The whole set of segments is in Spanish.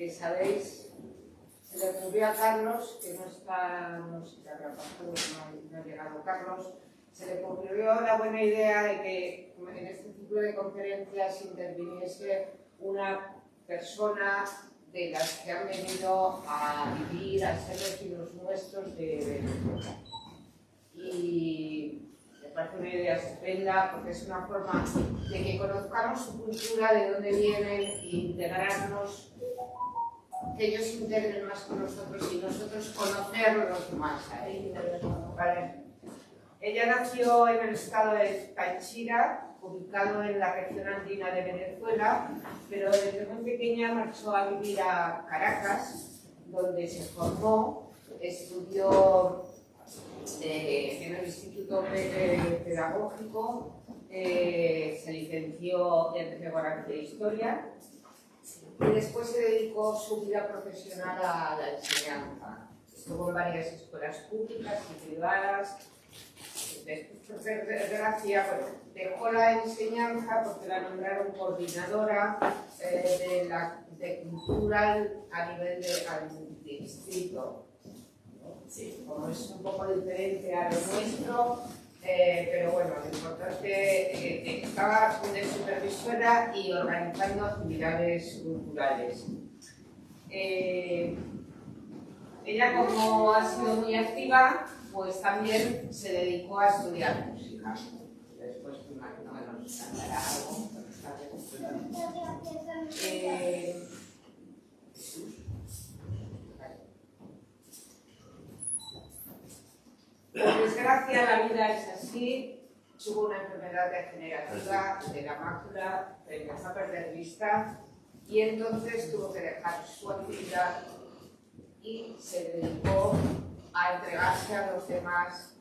que sabéis, se le ocurrió a Carlos, que no está, no sé qué habrá pasado, no ha llegado Carlos, se le ocurrió la buena idea de que en este ciclo de conferencias interviniese una persona de las que han venido a vivir, a ser vecinos nuestros de Venezuela. Y me parece una idea estupenda porque es una forma de que conozcamos su cultura, de dónde vienen, e integrarnos, que ellos se integren más con nosotros y nosotros conocerlos más a ellos. ¿Vale? Ella nació en el estado de Táchira, ubicado en la región andina de Venezuela, pero desde muy pequeña marchó a vivir a Caracas, donde se formó, estudió en el Instituto Pedagógico, se licenció en Geografía e Historia y después se dedicó su vida profesional a la enseñanza. Estuvo en varias escuelas públicas y privadas. Después, por desgracia, bueno, dejó la enseñanza porque la nombraron coordinadora de cultural a nivel de distrito. Sí, como es un poco diferente a lo nuestro, pero bueno, lo importante estaba de supervisora y organizando actividades culturales. Ella, como ha sido muy activa, pues también se dedicó a estudiar música. Después me imagino que nos cantará algo. Por desgracia, la vida es así. Tuvo una enfermedad degenerativa de la mácula, empezó a perder vista y entonces tuvo que dejar su actividad y se dedicó a entregarse a los demás.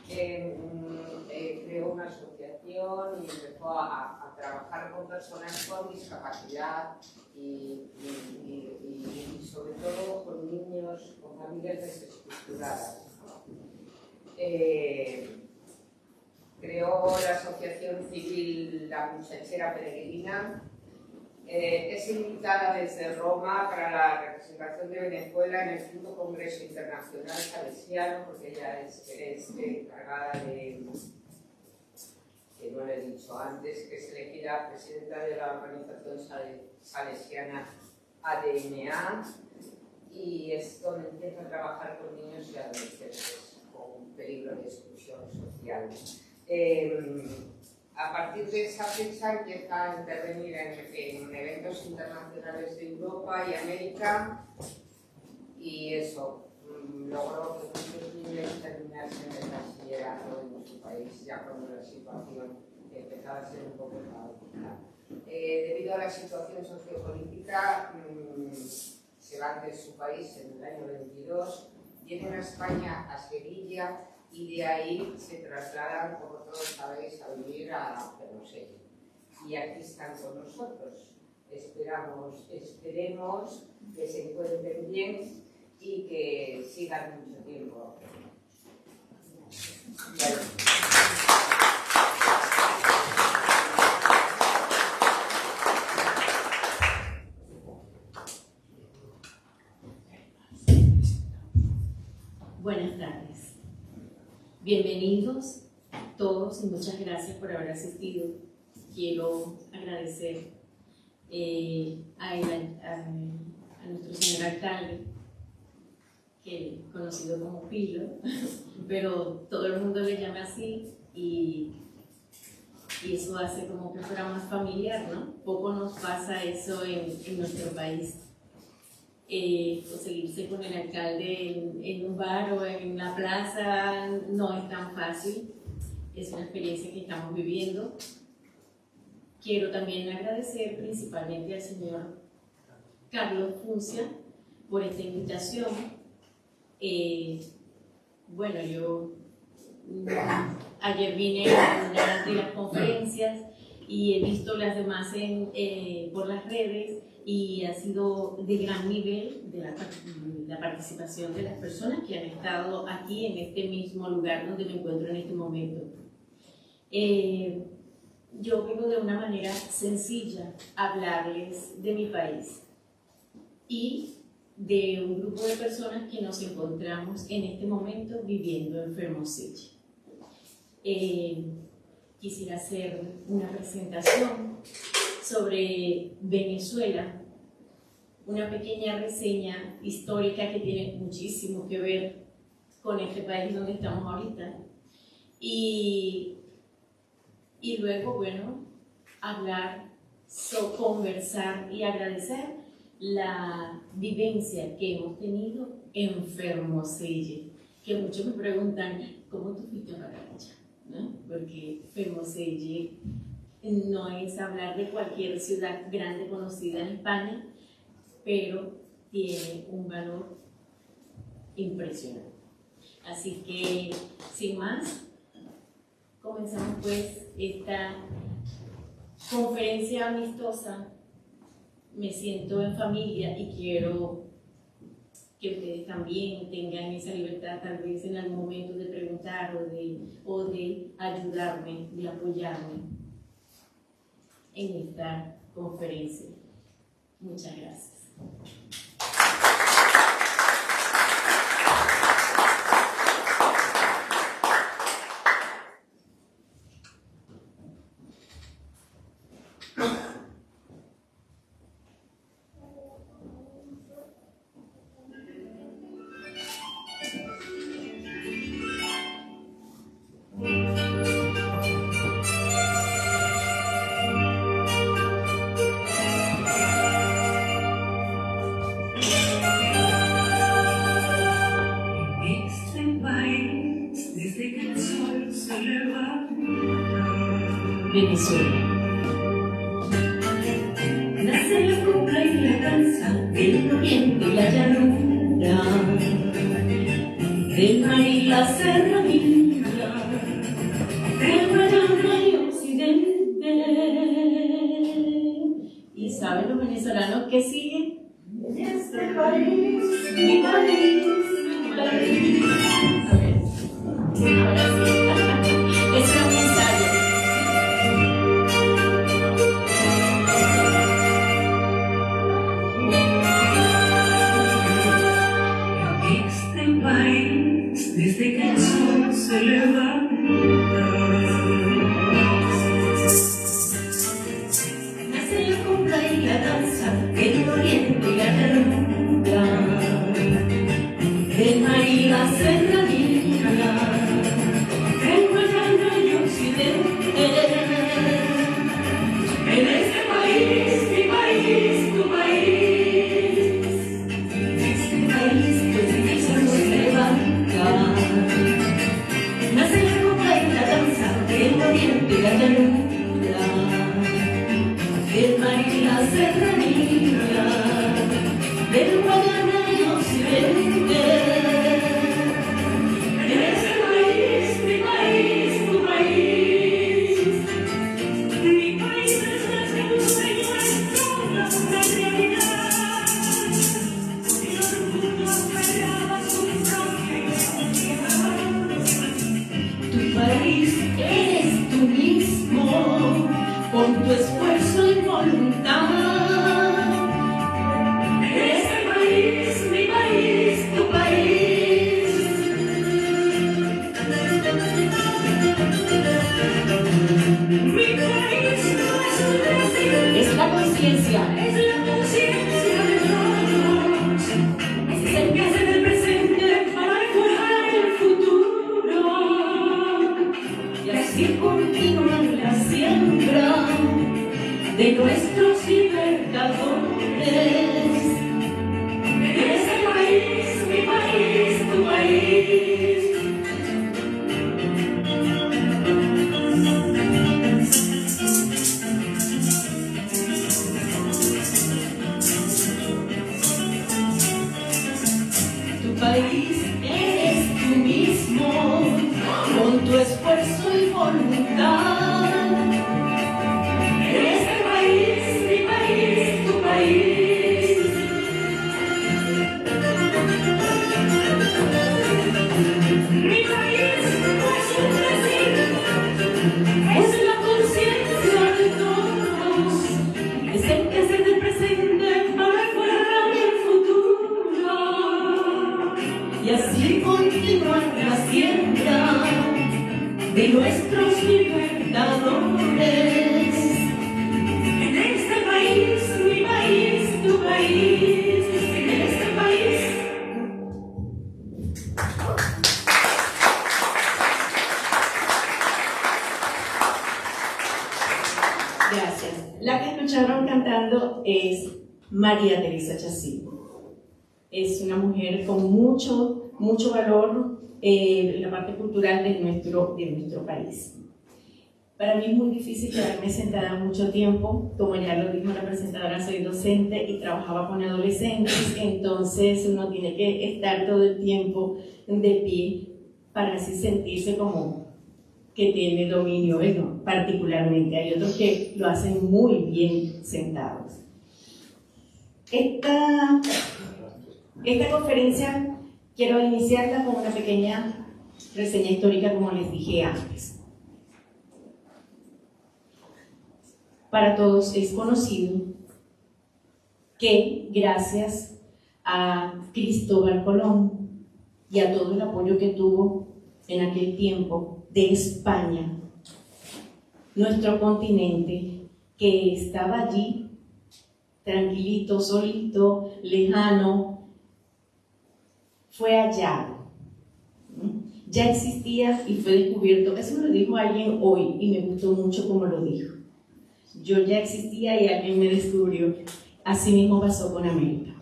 Creó una asociación y empezó a trabajar con personas con discapacidad y sobre todo con niños, con familias desestructuradas. Creó la asociación civil La Muchachera Peregrina. Es invitada desde Roma para la representación de Venezuela en el quinto Congreso Internacional Salesiano, porque ella es encargada de, que no le he dicho antes, que es elegida presidenta de la organización salesiana ADNA, y es donde empieza a trabajar con niños y adolescentes con peligro de exclusión social. A partir de esa fecha empieza a intervenir en eventos internacionales de Europa y América y eso logró que muchos niños terminasen el bachillerato en su país ya cuando la situación empezaba a ser un poco caótica. Debido a la situación sociopolítica se van de su país en el año 22, vienen a España, a Sevilla, y de ahí se trasladan, como todos sabéis, a vivir a Fermoselle. Y aquí están con nosotros. Esperemos que se encuentren bien y que sigan mucho tiempo. Buenas tardes. Bienvenidos todos y muchas gracias por haber asistido. Quiero agradecer a nuestro señor alcalde, que conocido como Pilo, pero todo el mundo le llama así y eso hace como que fuera más familiar, ¿no? Poco nos pasa eso en nuestro país. Conseguirse con el alcalde en un bar o en la plaza no es tan fácil, es una experiencia que estamos viviendo. Quiero también agradecer principalmente al señor Carlos Funcia por esta invitación. Bueno, yo ayer vine a una de las conferencias y he visto las demás por las redes y ha sido de gran nivel de la participación de las personas que han estado aquí en este mismo lugar donde me encuentro en este momento. Yo vengo de una manera sencilla a hablarles de mi país. y de un grupo de personas que nos encontramos en este momento viviendo en Hermosillo. Quisiera hacer una presentación sobre Venezuela, una pequeña reseña histórica que tiene muchísimo que ver con este país donde estamos ahorita. Y luego, bueno, hablar, conversar y agradecer la vivencia que hemos tenido en Hermosillo, que muchos me preguntan, ¿cómo tú fuiste para allá? ¿No? Porque Hermosillo no es hablar de cualquier ciudad grande conocida en España, pero tiene un valor impresionante. Así que, sin más, comenzamos pues esta conferencia amistosa. Me siento en familia y quiero que ustedes también tengan esa libertad, tal vez en algún momento, de preguntar o de ayudarme, de apoyarme en esta conferencia. Muchas gracias. Venezuela. Nace la copla y la danza, el oriente y la llanura, del mar y la serranía, del Guayana y occidente. ¿Y saben los venezolanos qué sigue? Este país, mi país, mi país. A ver, ahora sí. Es un ensayo. Desde que el sol se levanta, nace la copla y la danza, el oriente y la llanura, el mar y la serranía, el Guayana y occidente. En este país, mi país, tu país, este país desde que el sol se levanta. Nace la copla y la danza, el oriente y la llanura, el mar y la serranía, del Guayana y occidente. En ese país, mi país, tu país, mi país es la luz y nuestra realidad, y el mundo esperaba su Tu país eres tú mismo, con tu esfuerzo y voluntad. Ese país, mi país, tu país. Mi país no es un decir, Es la conciencia. es la conciencia de todos. Es el que hace del presente para forjar el futuro. Y así continúan la siembra de nuestros libertadores. Ese país, mi país, tu país. Tu país eres tú mismo, con tu esfuerzo y voluntad. Ese país, mi país, tu país. Mi país no es un decir, es la conciencia de todos. Es el que se te presente para forjar el nuestros libertadores. En este país, mi país, tu país, en este país. Gracias. La que escucharon cantando es María Teresa Chacín. Es una mujer con mucho valor en la parte cultural de nuestro país. Para mí es muy difícil quedarme sentada mucho tiempo. Como ya lo dijo la presentadora, soy docente y trabajaba con adolescentes, entonces uno tiene que estar todo el tiempo de pie para así sentirse como que tiene dominio, bueno, particularmente. Hay otros que lo hacen muy bien sentados. Esta conferencia quiero iniciarla con una pequeña reseña histórica, como les dije antes. Para todos es conocido que gracias a Cristóbal Colón y a todo el apoyo que tuvo en aquel tiempo de España, nuestro continente, que estaba allí tranquilito, solito, lejano, fue hallado. Ya existía y fue descubierto. Eso me lo dijo alguien hoy y me gustó mucho como lo dijo. Yo ya existía y alguien me descubrió. Así mismo pasó con América.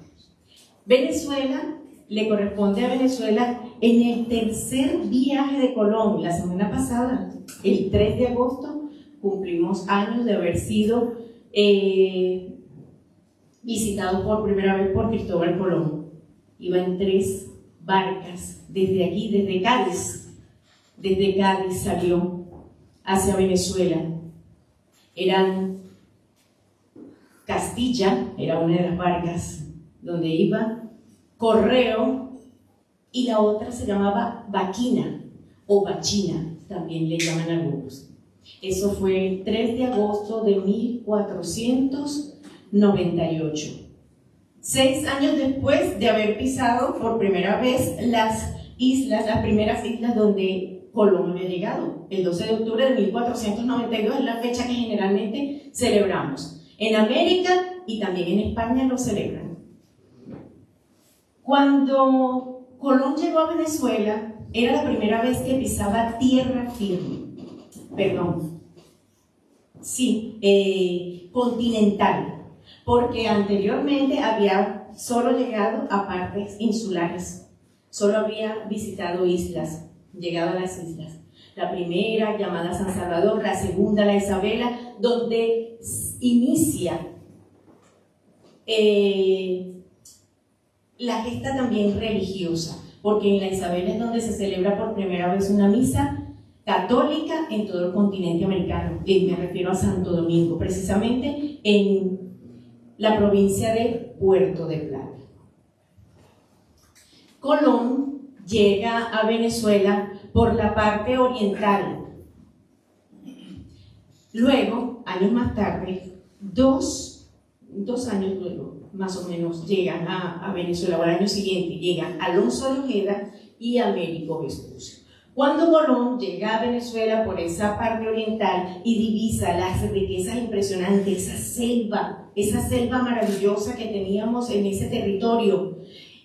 Venezuela, le corresponde a Venezuela en el tercer viaje de Colón, la semana pasada, el 3 de agosto, cumplimos años de haber sido visitados por primera vez por Cristóbal Colón. Iba en 3 barcas desde aquí, desde Cádiz salió hacia Venezuela. Eran Castilla, era una de las barcas donde iba, Correo, y la otra se llamaba Baquina o Bachina, también le llaman algunos. Eso fue el 3 de agosto de 1498. 6 años después de haber pisado por primera vez las primeras islas donde Colón había llegado. El 12 de octubre de 1492 es la fecha que generalmente celebramos. En América y también en España lo celebran. Cuando Colón llegó a Venezuela, era la primera vez que pisaba tierra firme. Continental, porque anteriormente había solo llegado a partes insulares, solo había visitado islas, llegado a las islas. La primera, llamada San Salvador, la segunda, la Isabela, donde inicia la gesta también religiosa, porque en la Isabela es donde se celebra por primera vez una misa católica en todo el continente americano. Me refiero a Santo Domingo, precisamente en la provincia de Puerto de Plata. Colón llega a Venezuela por la parte oriental. Luego, años más tarde, dos años luego, más o menos, llegan a Venezuela, o al año siguiente, llegan Alonso de Ojeda y Américo Vespucio. Cuando Colón llega a Venezuela por esa parte oriental y divisa las riquezas impresionantes, esa selva maravillosa que teníamos en ese territorio,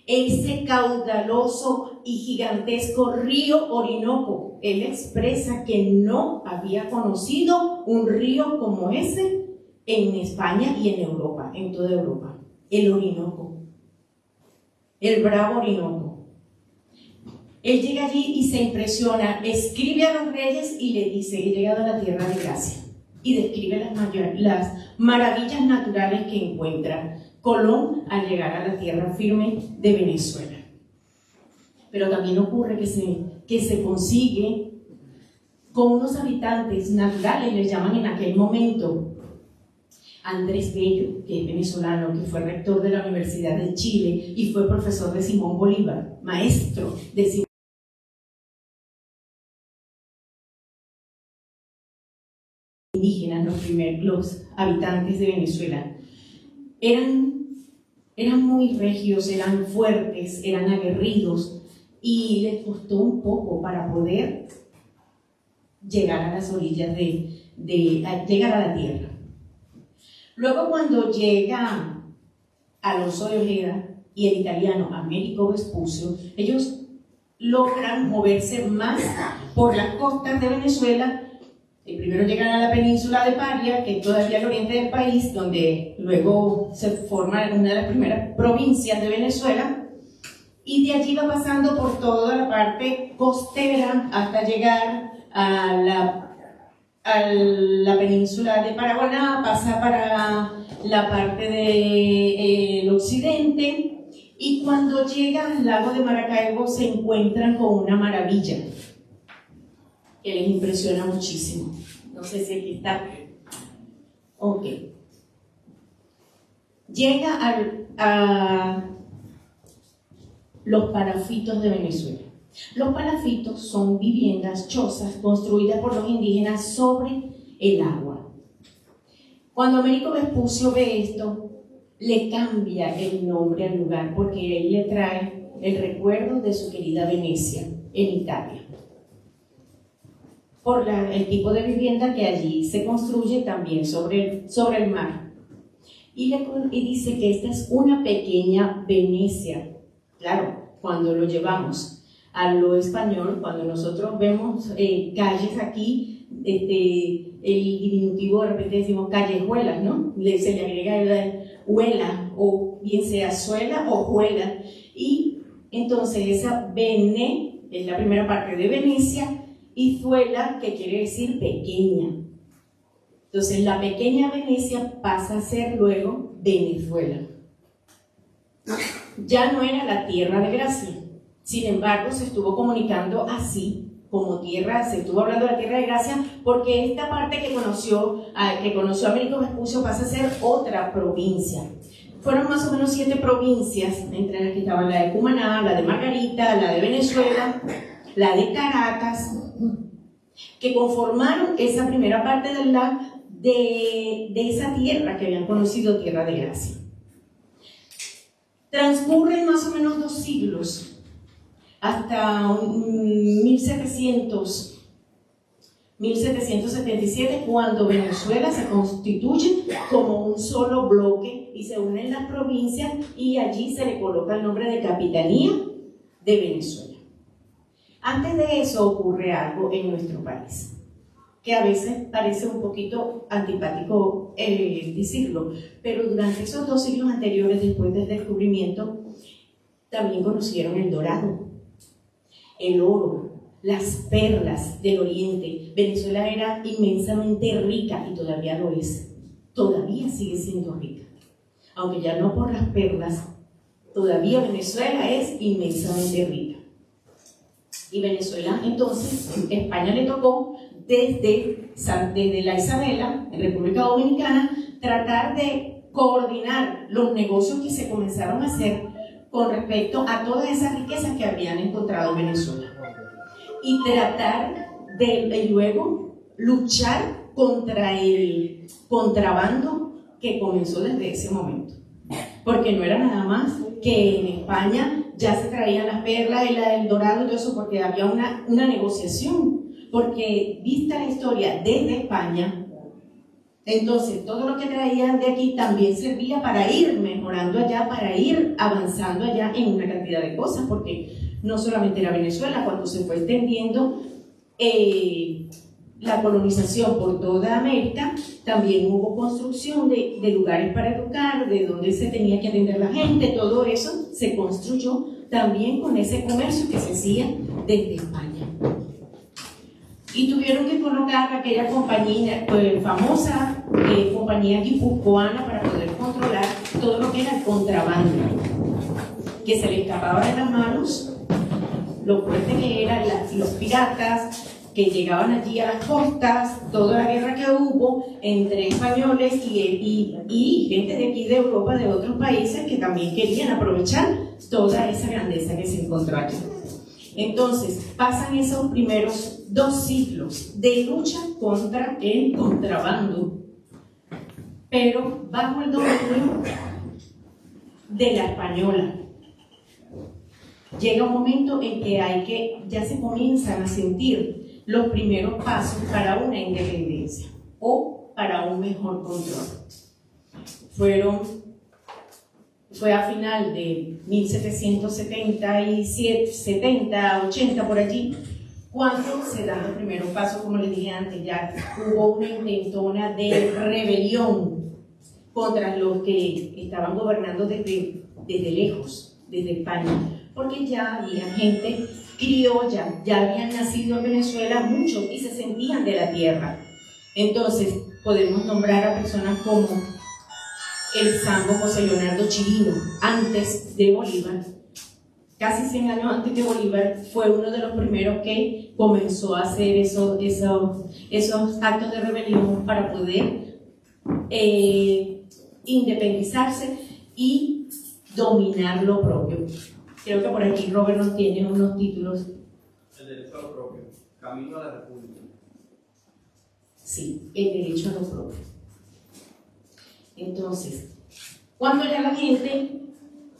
ese caudaloso y gigantesco río Orinoco, él expresa que no había conocido un río como ese en España y en Europa, en toda Europa. El Orinoco, el bravo Orinoco. Él llega allí y se impresiona, escribe a los reyes y le dice: he llegado a la tierra de gracia, y describe las maravillas naturales que encuentra Colón al llegar a la tierra firme de Venezuela. Pero también ocurre que se consigue con unos habitantes naturales, les llaman en aquel momento. Andrés Bello, que es venezolano, que fue rector de la Universidad de Chile y fue profesor de Simón Bolívar, maestro de Simón indígenas, los habitantes de Venezuela. Eran muy regios, eran fuertes, eran aguerridos, y les costó un poco para poder llegar a las orillas llegar a la tierra. Luego, cuando llega Alonso de Ojeda y el italiano Américo Vespucio, ellos logran moverse más por las costas de Venezuela. Primero llegan a la península de Paria, que es todavía al oriente del país, donde luego se forma una de las primeras provincias de Venezuela, y de allí va pasando por toda la parte costera hasta llegar a la península de Paraguaná, pasa para la parte del occidente, y cuando llega al lago de Maracaibo se encuentran con una maravilla que les impresiona muchísimo. No sé si aquí está. Ok. Llega a los palafitos de Venezuela. Los palafitos son viviendas, chozas construidas por los indígenas sobre el agua. Cuando Américo Vespucio ve esto, le cambia el nombre al lugar porque él le trae el recuerdo de su querida Venecia en Italia, por el tipo de vivienda que allí se construye también sobre el mar. Y dice que esta es una pequeña Venecia. Claro, cuando lo llevamos a lo español, cuando nosotros vemos calles aquí, el diminutivo de repente decimos callejuelas, ¿no? Se le agrega el huela, o bien sea suela o juela, y entonces esa bene es la primera parte de Venecia, y zuela, que quiere decir pequeña. Entonces la pequeña Venecia pasa a ser luego Venezuela. Ya no era la tierra de gracia, sin embargo se estuvo comunicando así como tierra, se estuvo hablando de la tierra de gracia, porque esta parte que conoció Américo Vespucio pasa a ser otra provincia. Fueron más o menos 7 provincias, entre las que estaban la de Cumaná, la de Margarita, la de Venezuela, la de Caracas, que conformaron esa primera parte de esa tierra que habían conocido tierra de gracia. Transcurren más o menos 2 siglos, hasta 1777, cuando Venezuela se constituye como un solo bloque y se unen las provincias, y allí se le coloca el nombre de Capitanía de Venezuela. Antes de eso ocurre algo en nuestro país, que a veces parece un poquito antipático decirlo, pero durante esos 2 siglos anteriores, después del descubrimiento, también conocieron el dorado, el oro, las perlas del oriente. Venezuela era inmensamente rica y todavía lo es, todavía sigue siendo rica, aunque ya no por las perlas, todavía Venezuela es inmensamente rica. Y Venezuela, entonces, España le tocó desde la Isabela, en República Dominicana, tratar de coordinar los negocios que se comenzaron a hacer con respecto a todas esas riquezas que habían encontrado en Venezuela, y tratar de luego luchar contra el contrabando que comenzó desde ese momento, porque no era nada más que en España ya se traían las perlas y el dorado y todo eso, porque había una negociación, porque vista la historia desde España, entonces todo lo que traían de aquí también servía para ir mejorando allá, para ir avanzando allá en una cantidad de cosas, porque no solamente era Venezuela, cuando se fue extendiendo la colonización por toda América, también hubo construcción de lugares para educar, de donde se tenía que atender la gente, todo eso se construyó también con ese comercio que se hacía desde España. Y tuvieron que colocar aquella compañía, famosa compañía guipuzcoana, para poder controlar todo lo que era el contrabando, que se le escapaba de las manos, lo fuerte que eran los piratas que llegaban allí a las costas, toda la guerra que hubo entre españoles y gente de aquí de Europa, de otros países, que también querían aprovechar toda esa grandeza que se encontró allí. Entonces, pasan esos primeros 2 siglos de lucha contra el contrabando, pero bajo el dominio de la española. Llega un momento en que ya se comienzan a sentir los primeros pasos para una independencia o para un mejor control. Fue a final de 1777, 70, 80 por allí, cuando se dan los primeros pasos, como les dije antes, ya hubo una intentona de rebelión contra los que estaban gobernando desde lejos, desde España, porque ya había gente criolla, ya habían nacido en Venezuela muchos y se sentían de la tierra. Entonces podemos nombrar a personas como el Sambo José Leonardo Chirino, antes de Bolívar, casi 100 años antes de Bolívar, fue uno de los primeros que comenzó a hacer esos actos de rebelión para poder independizarse y dominar lo propio. Creo que por aquí Robert nos tiene unos títulos. El derecho a lo propio, camino a la república. Sí, el derecho a lo propio. Entonces, cuando ya la gente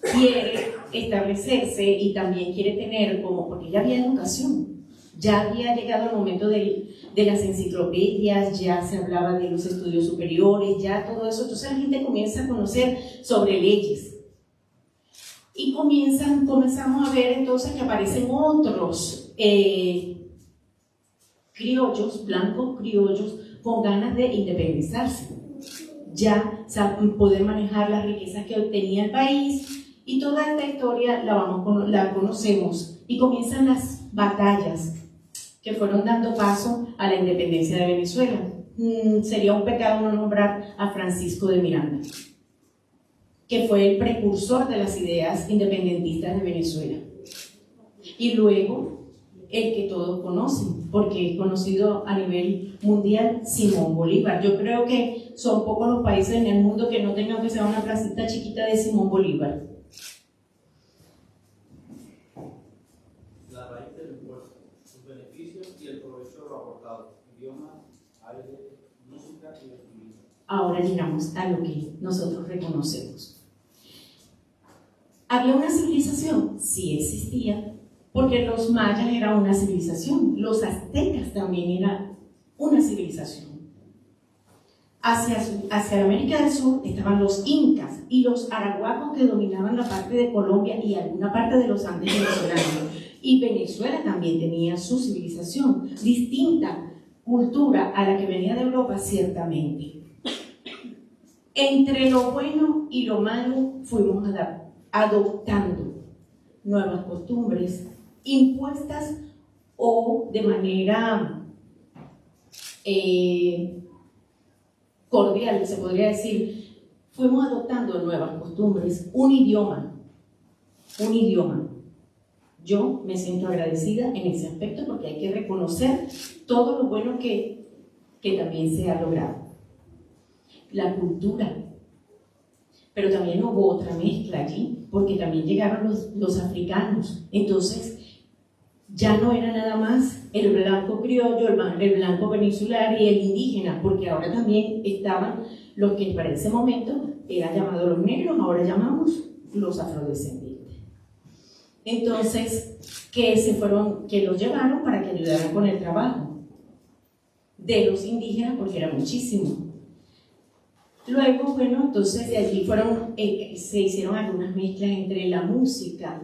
quiere establecerse y también quiere tener porque ya había educación, ya había llegado el momento de las enciclopedias, ya se hablaba de los estudios superiores, ya todo eso, entonces la gente comienza a conocer sobre leyes. Y comenzamos a ver entonces que aparecen otros criollos, blancos criollos, con ganas de independizarse. Ya poder manejar las riquezas que obtenía el país, y toda esta historia la conocemos, y comienzan las batallas que fueron dando paso a la independencia de Venezuela. Sería un pecado no nombrar a Francisco de Miranda, que fue el precursor de las ideas independentistas de Venezuela. Y luego, el que todos conocen, porque es conocido a nivel mundial, Simón Bolívar. Yo creo que son pocos los países en el mundo que no tengan que ser una placita chiquita de Simón Bolívar. La raíz del impuesto, sus beneficios y el provecho de lo aportado, idioma, aire, música y vestimenta. Ahora llegamos a lo que nosotros reconocemos. ¿Había una civilización? Sí existía, porque los mayas eran una civilización, los aztecas también eran una civilización. Hacia América del Sur estaban los incas y los arahuacos, que dominaban la parte de Colombia y alguna parte de los Andes venezolanos. Y Venezuela también tenía su civilización, distinta cultura a la que venía de Europa, ciertamente. Entre lo bueno y lo malo fuimos adoptando nuevas costumbres impuestas o de manera cordial, se podría decir. Fuimos adoptando nuevas costumbres, un idioma. Yo me siento agradecida en ese aspecto, porque hay que reconocer todo lo bueno que también se ha logrado. La cultura. Pero también hubo otra mezcla allí, porque también llegaron los africanos. Entonces, ya no era nada más el blanco criollo, el blanco peninsular y el indígena, porque ahora también estaban los que para ese momento eran llamados los negros, ahora llamamos los afrodescendientes. Entonces, que los llevaron para que ayudaran con el trabajo de los indígenas, porque era muchísimo. Luego, bueno, entonces de allí se hicieron algunas mezclas entre la música.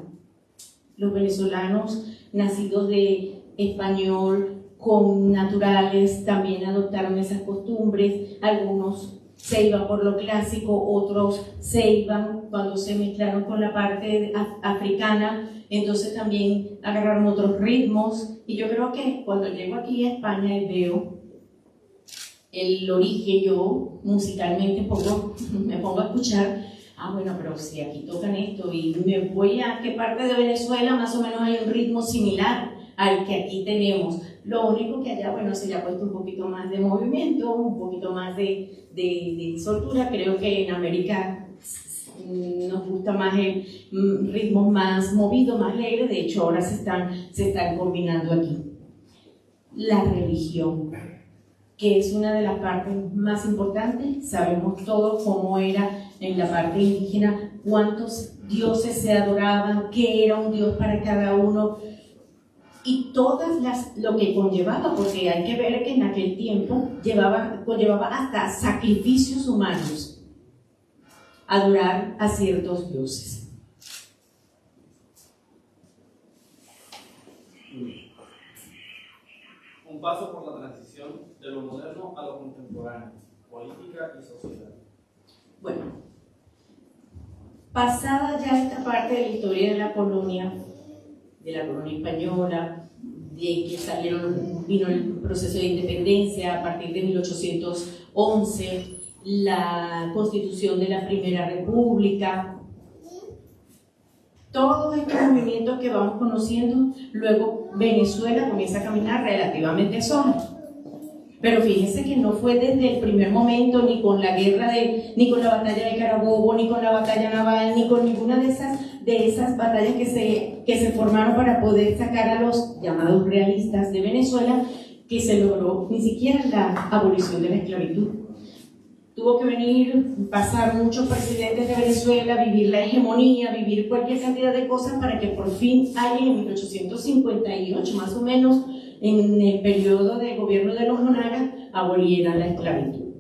Los venezolanos nacidos de español con naturales también adoptaron esas costumbres. Algunos se iban por lo clásico, otros se iban cuando se mezclaron con la parte africana, entonces también agarraron otros ritmos. Y yo creo que cuando llego aquí a España y veo el origen, yo musicalmente me pongo a escuchar, bueno, pero si aquí tocan esto y me voy a qué parte de Venezuela más o menos hay un ritmo similar al que aquí tenemos. Lo único que allá, bueno, se le ha puesto un poquito más de movimiento, un poquito más de soltura. Creo que en América nos gusta más ritmos más movidos, más alegres. De hecho, ahora se están combinando aquí. La religión, que es una de las partes más importantes. Sabemos todos cómo era en la parte indígena, cuántos dioses se adoraban, qué era un dios para cada uno. y lo que conllevaba, porque hay que ver que en aquel tiempo conllevaba hasta sacrificios humanos, adorar a ciertos dioses. Un paso por la transición de lo moderno a lo contemporáneo, política y sociedad. Bueno, pasada ya esta parte de la historia de la colonia española, de que vino el proceso de independencia a partir de 1811, la constitución de la Primera República, todos estos movimientos que vamos conociendo, luego Venezuela comienza a caminar relativamente sola. Pero fíjense que no fue desde el primer momento, ni con la ni con la batalla de Carabobo, ni con la batalla naval, ni con ninguna de esas batallas que se formaron para poder sacar a los llamados realistas de Venezuela, que se logró ni siquiera la abolición de la esclavitud. Tuvo que pasar muchos presidentes de Venezuela, vivir la hegemonía, vivir cualquier cantidad de cosas para que por fin alguien en 1858, más o menos, en el periodo de gobierno de los Monagas, aboliera la esclavitud.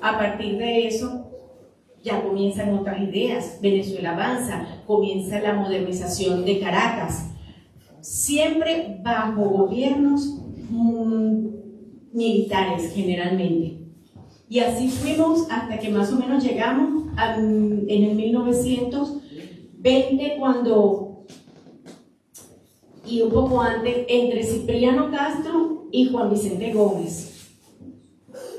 A partir de eso, ya comienzan otras ideas. Venezuela avanza, comienza la modernización de Caracas, siempre bajo gobiernos militares generalmente. Y así fuimos hasta que más o menos llegamos en el 1920, y un poco antes, entre Cipriano Castro y Juan Vicente Gómez.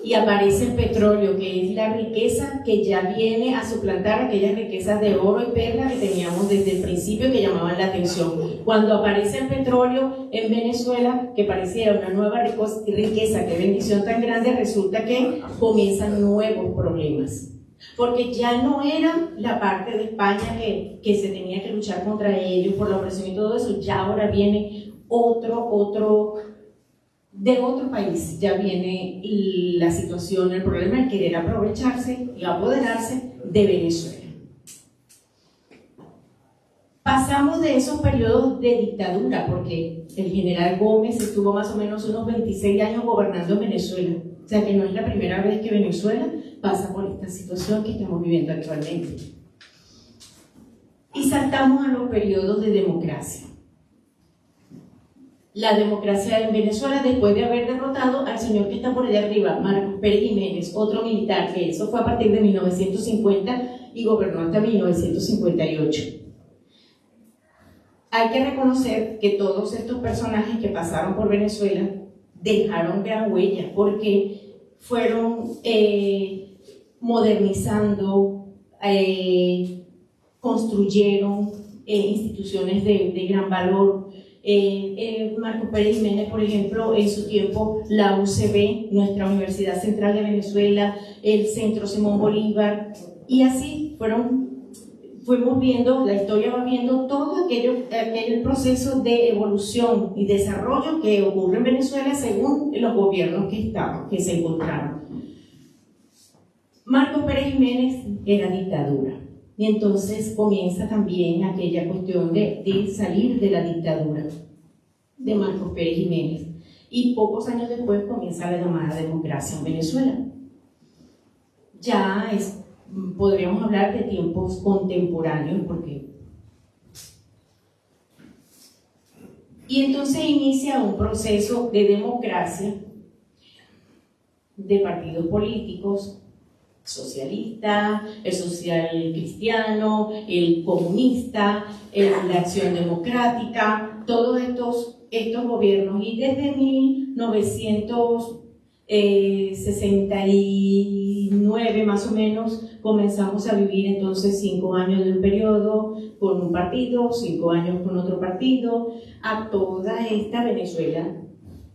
Y aparece el petróleo, que es la riqueza que ya viene a suplantar aquellas riquezas de oro y perla que teníamos desde el principio, que llamaban la atención. Cuando aparece el petróleo en Venezuela, que parecía una nueva riqueza, qué bendición tan grande, resulta que comienzan nuevos problemas. Porque ya no era la parte de España que se tenía que luchar contra ellos por la opresión y todo eso, ya ahora viene de otro país, ya viene la situación, el problema de querer aprovecharse y apoderarse de Venezuela. Pasamos de esos periodos de dictadura, porque el general Gómez estuvo más o menos unos 26 años gobernando en Venezuela, o sea que no es la primera vez que Venezuela pasa por esta situación que estamos viviendo actualmente. Y saltamos a los periodos de democracia. La democracia en Venezuela, después de haber derrotado al señor que está por allá arriba, Marcos Pérez Jiménez, otro militar, que eso fue a partir de 1950 y gobernó hasta 1958. Hay que reconocer que todos estos personajes que pasaron por Venezuela dejaron gran huella, porque fueron modernizando, construyeron instituciones de gran valor. Marcos Pérez Jiménez, por ejemplo, en su tiempo la UCB, nuestra Universidad Central de Venezuela, el Centro Simón Bolívar, y así fuimos viendo, la historia va viendo todo aquel proceso de evolución y desarrollo que ocurre en Venezuela según los gobiernos que se encontraron. Marcos Pérez Jiménez era dictadura. Y entonces comienza también aquella cuestión de salir de la dictadura de Marcos Pérez Jiménez. Y pocos años después comienza la llamada democracia en Venezuela. Ya podríamos hablar de tiempos contemporáneos, porque... Y entonces inicia un proceso de democracia de partidos políticos, socialista, el social cristiano, el comunista, la acción democrática, todos estos gobiernos. Y desde 1969 más o menos comenzamos a vivir entonces 5 años de un periodo con un partido, 5 años con otro partido. A toda esta Venezuela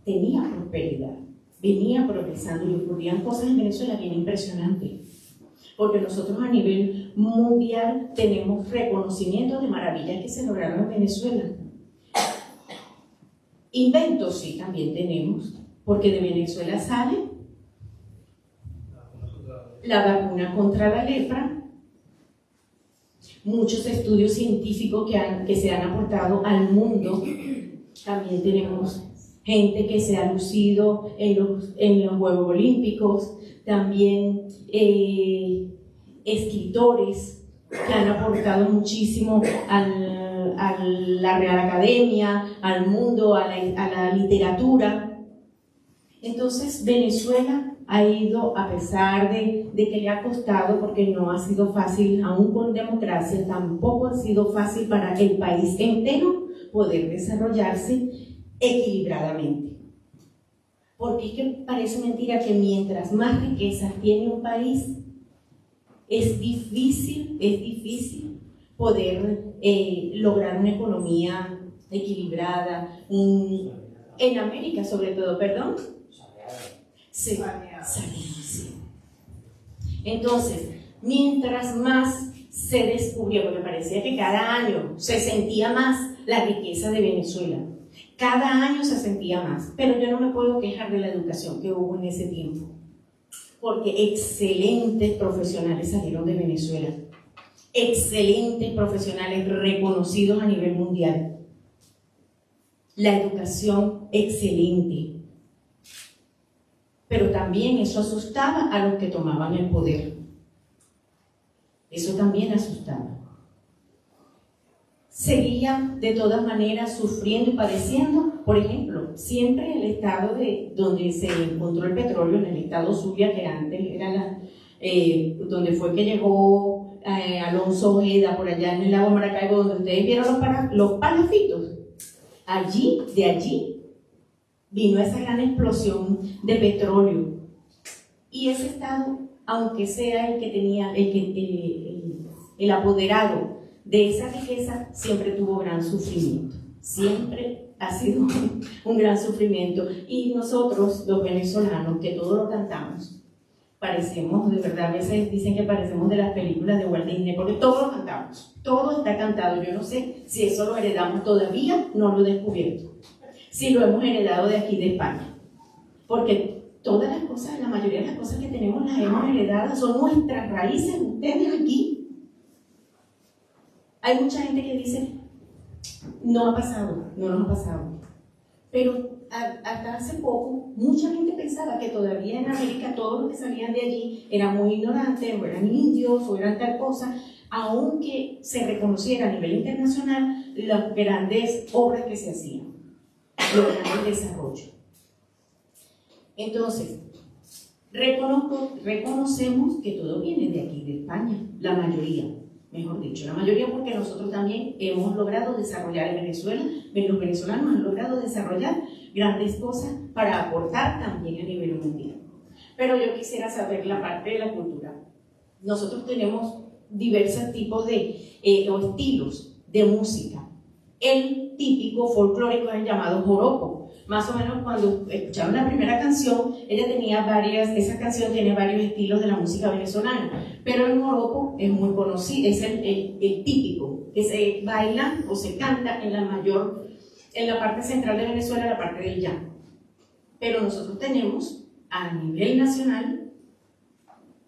tenía prosperidad, venía progresando y ocurrían cosas en Venezuela bien impresionantes, porque nosotros a nivel mundial tenemos reconocimiento de maravillas que se lograron en Venezuela. Inventos sí también tenemos, porque de Venezuela sale la vacuna contra la lepra, muchos estudios científicos que se han aportado al mundo. También tenemos gente que se ha lucido en los Juegos Olímpicos, también escritores que han aportado muchísimo a la Real Academia, al mundo, a la literatura. Entonces Venezuela ha ido, a pesar de que le ha costado, porque no ha sido fácil, aún con democracia, tampoco ha sido fácil para el país entero poder desarrollarse equilibradamente. Porque es que parece mentira que mientras más riquezas tiene un país, es difícil poder lograr una economía equilibrada, en América sobre todo, perdón. Sí, sí. Entonces, mientras más se descubrió, porque parecía que cada año se sentía más la riqueza de Venezuela, cada año se sentía más, pero yo no me puedo quejar de la educación que hubo en ese tiempo, porque excelentes profesionales salieron de Venezuela, excelentes profesionales reconocidos a nivel mundial, la educación excelente, pero también eso asustaba a los que tomaban el poder, eso también asustaba. Seguía de todas maneras sufriendo y padeciendo. Por ejemplo, siempre el estado donde se encontró el petróleo, en el estado Zulia, que antes era donde fue que llegó Alonso Ojeda, por allá en el lago Maracaibo, donde ustedes vieron los palafitos. De allí vino esa gran explosión de petróleo. Y ese estado, aunque sea el que tenía, el apoderado de esa riqueza, siempre tuvo gran sufrimiento. Siempre ha sido un gran sufrimiento. Y nosotros, los venezolanos, que todo lo cantamos, parecemos, de verdad, a veces dicen que parecemos de las películas de Walt Disney, porque todo lo cantamos, todo está cantado. Yo no sé si eso lo heredamos todavía, no lo he descubierto. Si lo hemos heredado de aquí de España. Porque todas las cosas, la mayoría de las cosas que tenemos las hemos heredado, son nuestras raíces, ustedes aquí. Hay mucha gente que dice, no ha pasado, no nos ha pasado. Pero hasta hace poco, mucha gente pensaba que todavía en América todos los que salían de allí eran muy ignorantes, o eran indios, o eran tal cosa, aunque se reconociera a nivel internacional las grandes obras que se hacían, los grandes desarrollos. Entonces, reconocemos que todo viene de aquí, de España, la mayoría. Mejor dicho, la mayoría, porque nosotros también hemos logrado desarrollar en Venezuela, los venezolanos han logrado desarrollar grandes cosas para aportar también a nivel mundial. Pero yo quisiera saber la parte de la cultura. Nosotros tenemos diversos tipos o estilos de música. El típico folclórico es el llamado joropo. Más o menos cuando escucharon la primera canción, esa canción tiene varios estilos de la música venezolana, pero el joropo es muy conocido, es el típico, que se baila o se canta en la parte central de Venezuela, la parte del llano. Pero nosotros tenemos a nivel nacional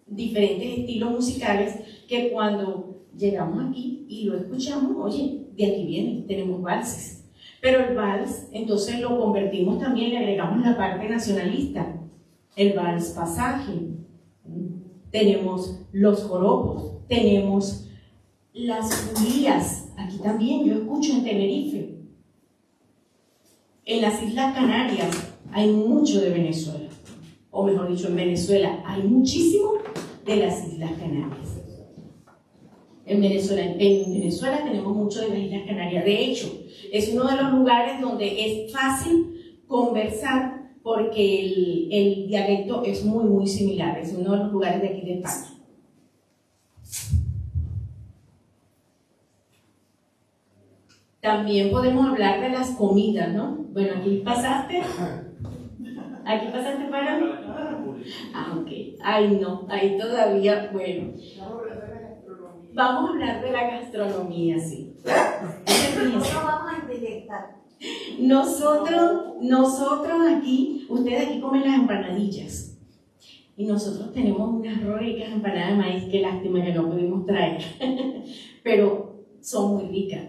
diferentes estilos musicales que cuando llegamos aquí y lo escuchamos, oye, de aquí viene, tenemos valses. Pero el vals, entonces lo convertimos también, le agregamos la parte nacionalista, el vals pasaje, tenemos los joropos, tenemos las fulías, aquí también yo escucho en Tenerife. En las Islas Canarias hay mucho de Venezuela, o mejor dicho, en Venezuela hay muchísimo de las Islas Canarias. En Venezuela tenemos mucho de las Islas Canarias. De hecho, es uno de los lugares donde es fácil conversar porque el dialecto es muy, muy similar. Es uno de los lugares de aquí de España. También podemos hablar de las comidas, ¿no? Bueno, aquí pasaste para mí. Ah, ok. Ay, no, ahí todavía, bueno. Vamos a hablar de la gastronomía, sí. No vamos a proyectar. Nosotros aquí, ustedes aquí comen las empanadillas. Y nosotros tenemos unas ricas empanadas de maíz, qué lástima que no pudimos traer. pero son muy ricas.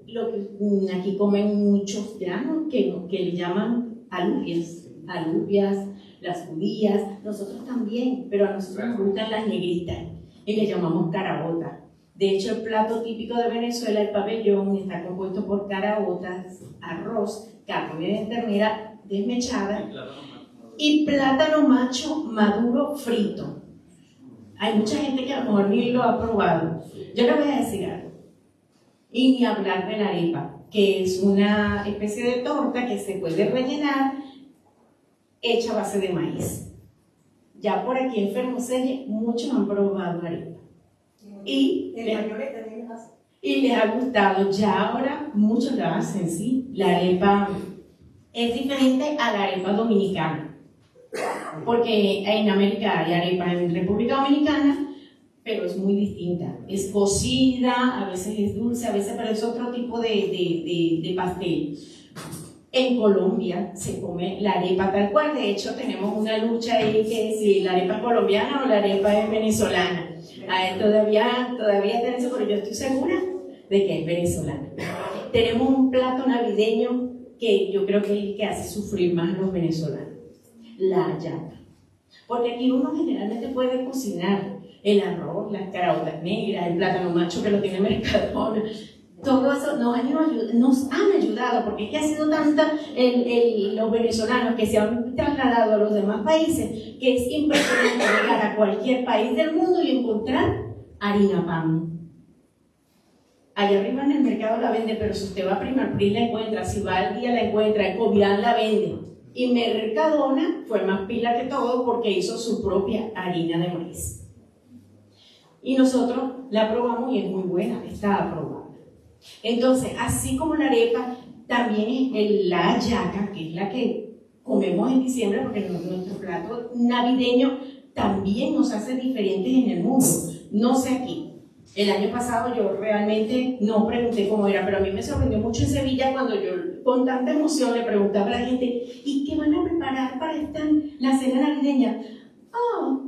Lo que aquí comen muchos granos que le llaman alubias, las judías, nosotros también, pero a nosotros nos gustan las negritas y le llamamos caraotas. De hecho, el plato típico de Venezuela, el pabellón, está compuesto por caraotas, arroz, carne de ternera desmechada y plátano macho maduro frito. Hay mucha gente que a lo mejor ni lo ha probado. Yo le voy a decir algo. Y ni hablar de la arepa, que es una especie de torta que se puede rellenar hecha a base de maíz. Ya por aquí en Fermoselle muchos han probado arepa. Y les ha gustado. Ya ahora muchos la hacen, ¿sí? La arepa es diferente a la arepa dominicana. Porque en América hay arepa en República Dominicana, pero es muy distinta. Es cocida, a veces es dulce, a veces, pero es otro tipo de pastel. En Colombia se come la arepa tal cual. De hecho, tenemos una lucha ahí que es si la arepa es colombiana o la arepa es venezolana. Todavía está eso, pero yo estoy segura de que es venezolana. Tenemos un plato navideño que yo creo que es el que hace sufrir más a los venezolanos. La hallaca. Porque aquí uno generalmente puede cocinar el arroz, las caraotas negras, el plátano macho que lo tiene Mercadona. Todo eso nos han ayudado, porque es que ha sido tanta los venezolanos que se han trasladado a los demás países, que es impresionante llegar a cualquier país del mundo y encontrar harina pan. Allá arriba en el mercado la vende, pero si usted va a Primarprix la encuentra, si va al día la encuentra, en Cobian la vende. Y Mercadona fue más pila que todo porque hizo su propia harina de maíz. Y nosotros la probamos y es muy buena, está aprobada. Entonces, así como la arepa, también es la hallaca, que es la que comemos en diciembre, porque nuestro plato navideño también nos hace diferentes en el mundo. No sé aquí. El año pasado yo realmente no pregunté cómo era, pero a mí me sorprendió mucho en Sevilla cuando yo con tanta emoción le preguntaba a la gente: ¿y qué van a preparar para la cena navideña?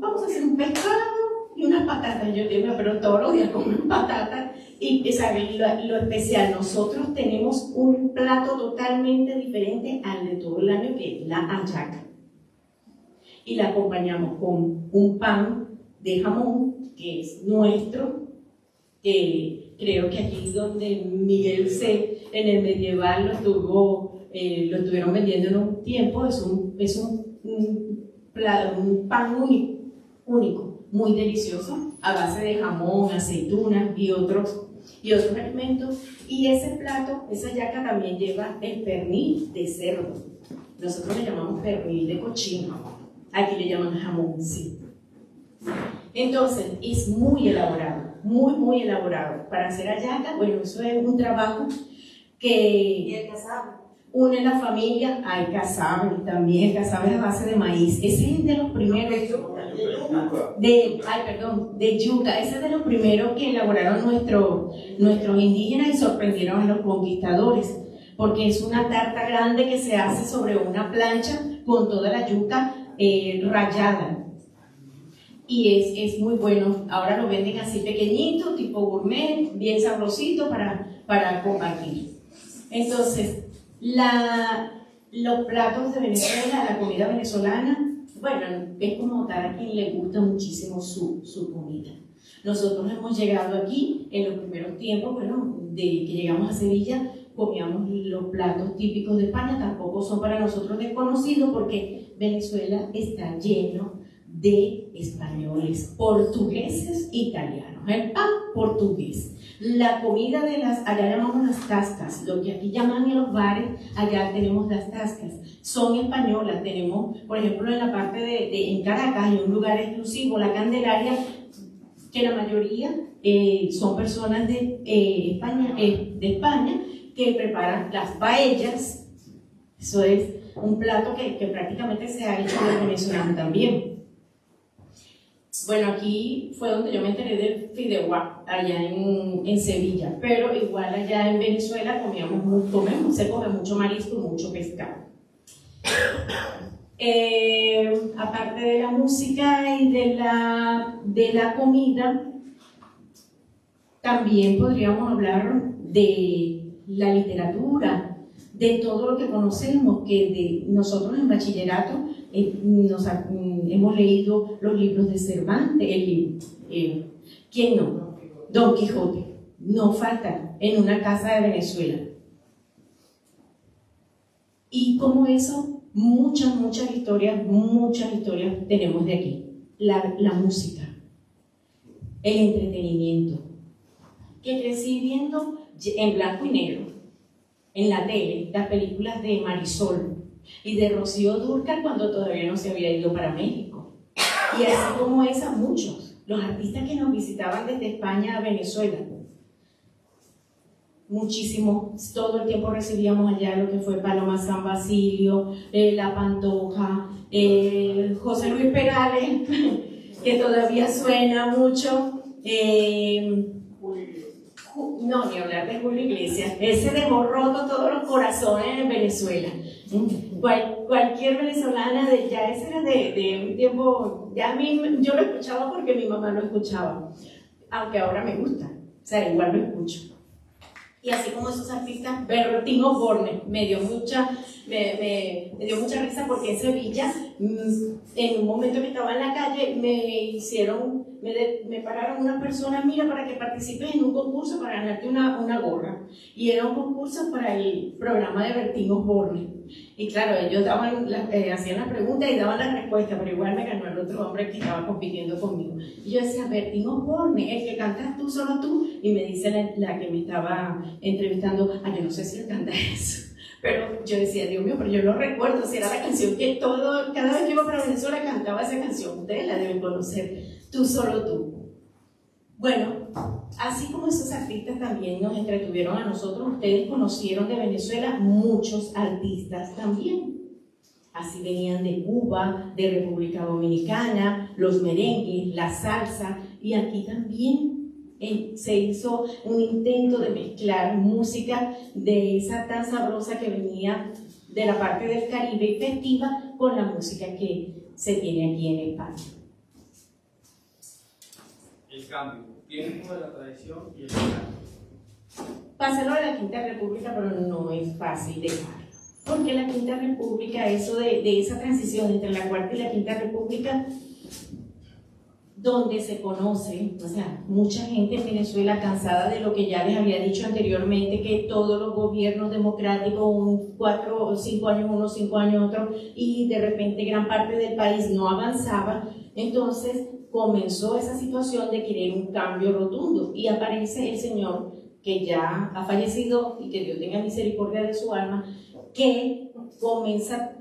Vamos a hacer un pescado y unas patatas. Yo digo, pero todos los días comen patatas. Y ¿saben? Lo especial, nosotros tenemos un plato totalmente diferente al de todo el año, que es la hallaca. Y la acompañamos con un pan de jamón, que es nuestro, que creo que aquí donde Miguel C. en el medieval lo estuvieron vendiendo en un tiempo. Es un pan único, muy delicioso, a base de jamón, aceitunas y otros alimentos. Y ese plato, esa hallaca también lleva el pernil de cerdo. Nosotros le llamamos pernil de cochino, aquí le llaman jamoncito. Entonces es muy elaborado, muy elaborado. Para hacer hallaca, bueno, eso es un trabajo que une la familia. Hay casabe también, el casabe es a base de maíz. Ese es de los primeros de yuca. Ese es de los primeros que elaboraron nuestros indígenas y sorprendieron a los conquistadores, porque es una tarta grande que se hace sobre una plancha con toda la yuca rallada. Y es muy bueno. Ahora lo venden así pequeñito, tipo gourmet, bien sabrosito para compartir. Entonces, los platos de Venezuela, la comida venezolana, bueno, es como tal, a quien le gusta muchísimo su comida. Nosotros hemos llegado aquí en los primeros tiempos, bueno, de que llegamos a Sevilla, comíamos los platos típicos de España. Tampoco son para nosotros desconocidos, porque Venezuela está lleno de españoles, portugueses, italianos. El pan portugués. La comida allá llamamos las tascas, lo que aquí llaman en los bares, allá tenemos las tascas. Son españolas. Tenemos, por ejemplo, en la parte en Caracas hay un lugar exclusivo, La Candelaria, que la mayoría son personas de España que preparan las paellas. Eso es un plato que prácticamente se ha hecho en venezolano también. Bueno, aquí fue donde yo me enteré del fideuá, allá en Sevilla, pero igual allá en Venezuela se come mucho marisco, mucho pescado. Aparte de la música y de la comida, también podríamos hablar de la literatura, de todo lo que conocemos, que nosotros en bachillerato hemos leído los libros de Cervantes, ¿quién no? Don Quijote, no falta en una casa de Venezuela. Y como eso, muchas historias tenemos de aquí. La música, el entretenimiento, que crecí viendo en blanco y negro, en la tele, las películas de Marisol y de Rocío Dúrcal cuando todavía no se había ido para México. Y así como esa, muchos, los artistas que nos visitaban desde España a Venezuela. Muchísimo, todo el tiempo recibíamos allá lo que fue Paloma San Basilio, La Pantoja, José Luis Perales, que todavía suena mucho, no, ni hablar de Julio Iglesias, ese dejó roto todos los corazones en Venezuela. Cualquier venezolana, ya ese era de un tiempo, yo lo escuchaba porque mi mamá lo escuchaba, aunque ahora me gusta, o sea, igual lo escucho. Y así como esos artistas, Bertín Osborne me dio mucha risa porque en Sevilla, en un momento que estaba en la calle, me pararon unas personas, mira, para que participes en un concurso para ganarte una gorra. Y era un concurso para el programa de Bertín Osborne. Y claro, ellos hacían las preguntas y daban las respuestas, pero igual me ganó el otro hombre que estaba compitiendo conmigo. Y yo decía, Bertín Osborne, el que cantas tú, solo tú. Y me dice la que me estaba entrevistando, yo no sé si él canta eso. Pero yo decía, Dios mío, pero yo lo recuerdo, si era la canción que cada vez que iba para Venezuela cantaba esa canción. Ustedes la deben conocer, Tú, solo tú. Bueno, así como esos artistas también nos entretuvieron a nosotros, ustedes conocieron de Venezuela muchos artistas también. Así venían de Cuba, de República Dominicana, los merengues, la salsa, y aquí también se hizo un intento de mezclar música de esa tan sabrosa que venía de la parte del Caribe y festiva con la música que se tiene aquí en España. El cambio, tiempo de la tradición y el cambio. Pásalo a la Quinta República, pero no es fácil dejarlo. Porque la Quinta República, eso de esa transición entre la Cuarta y la Quinta República, donde se conoce, o sea, mucha gente en Venezuela cansada de lo que ya les había dicho anteriormente, que todos los gobiernos democráticos, 4 o 5 años uno, 5 años otro, y de repente gran parte del país no avanzaba, entonces comenzó esa situación de querer un cambio rotundo, y aparece el señor que ya ha fallecido y que Dios tenga misericordia de su alma, que comienza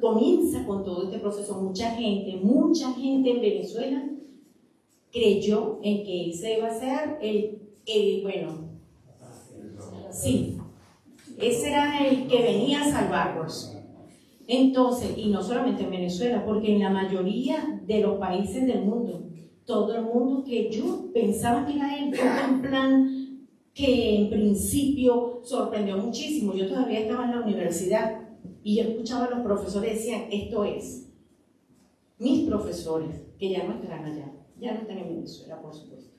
con todo este proceso. Mucha gente en Venezuela creyó en que ese iba a ser ese era el que venía a salvarnos. Entonces, y no solamente en Venezuela, porque en la mayoría de los países del mundo, todo el mundo creyó, pensaba que era él, un plan que en principio sorprendió muchísimo. Yo todavía estaba en la universidad y yo escuchaba a los profesores decían, esto es. Mis profesores, que ya no estarán allá, ya no están en Venezuela, por supuesto.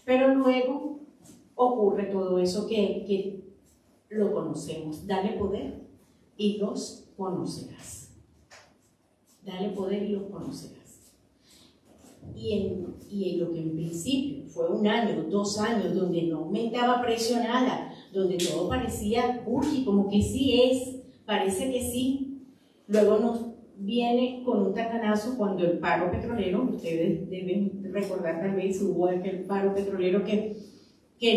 Pero luego ocurre todo eso que lo conocemos. Dale poder y los conocerás. Dale poder y los conocerás. Y en lo que en principio fue 1 año, 2 años, donde no aumentaba precio nada, donde todo parecía, como que sí es, parece que sí, luego nos viene con un tacanazo cuando el paro petrolero, ustedes deben recordar tal vez hubo aquel paro petrolero que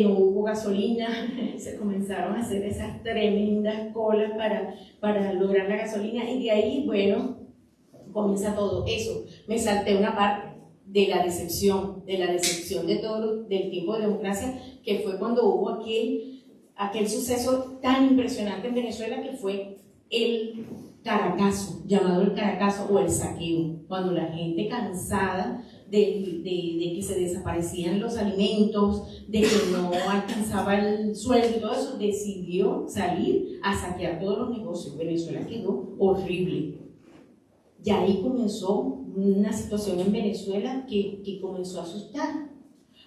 no hubo gasolina, se comenzaron a hacer esas tremendas colas para lograr la gasolina y de ahí, bueno, comienza todo eso. Me salté una parte de la decepción de todo del tiempo de democracia, que fue cuando hubo aquel suceso tan impresionante en Venezuela que fue el Caracazo, llamado el Caracazo o el saqueo, cuando la gente cansada de que se desaparecían los alimentos, de que no alcanzaba el sueldo y todo eso, decidió salir a saquear todos los negocios. Venezuela quedó horrible. Y ahí comenzó una situación en Venezuela que comenzó a asustar,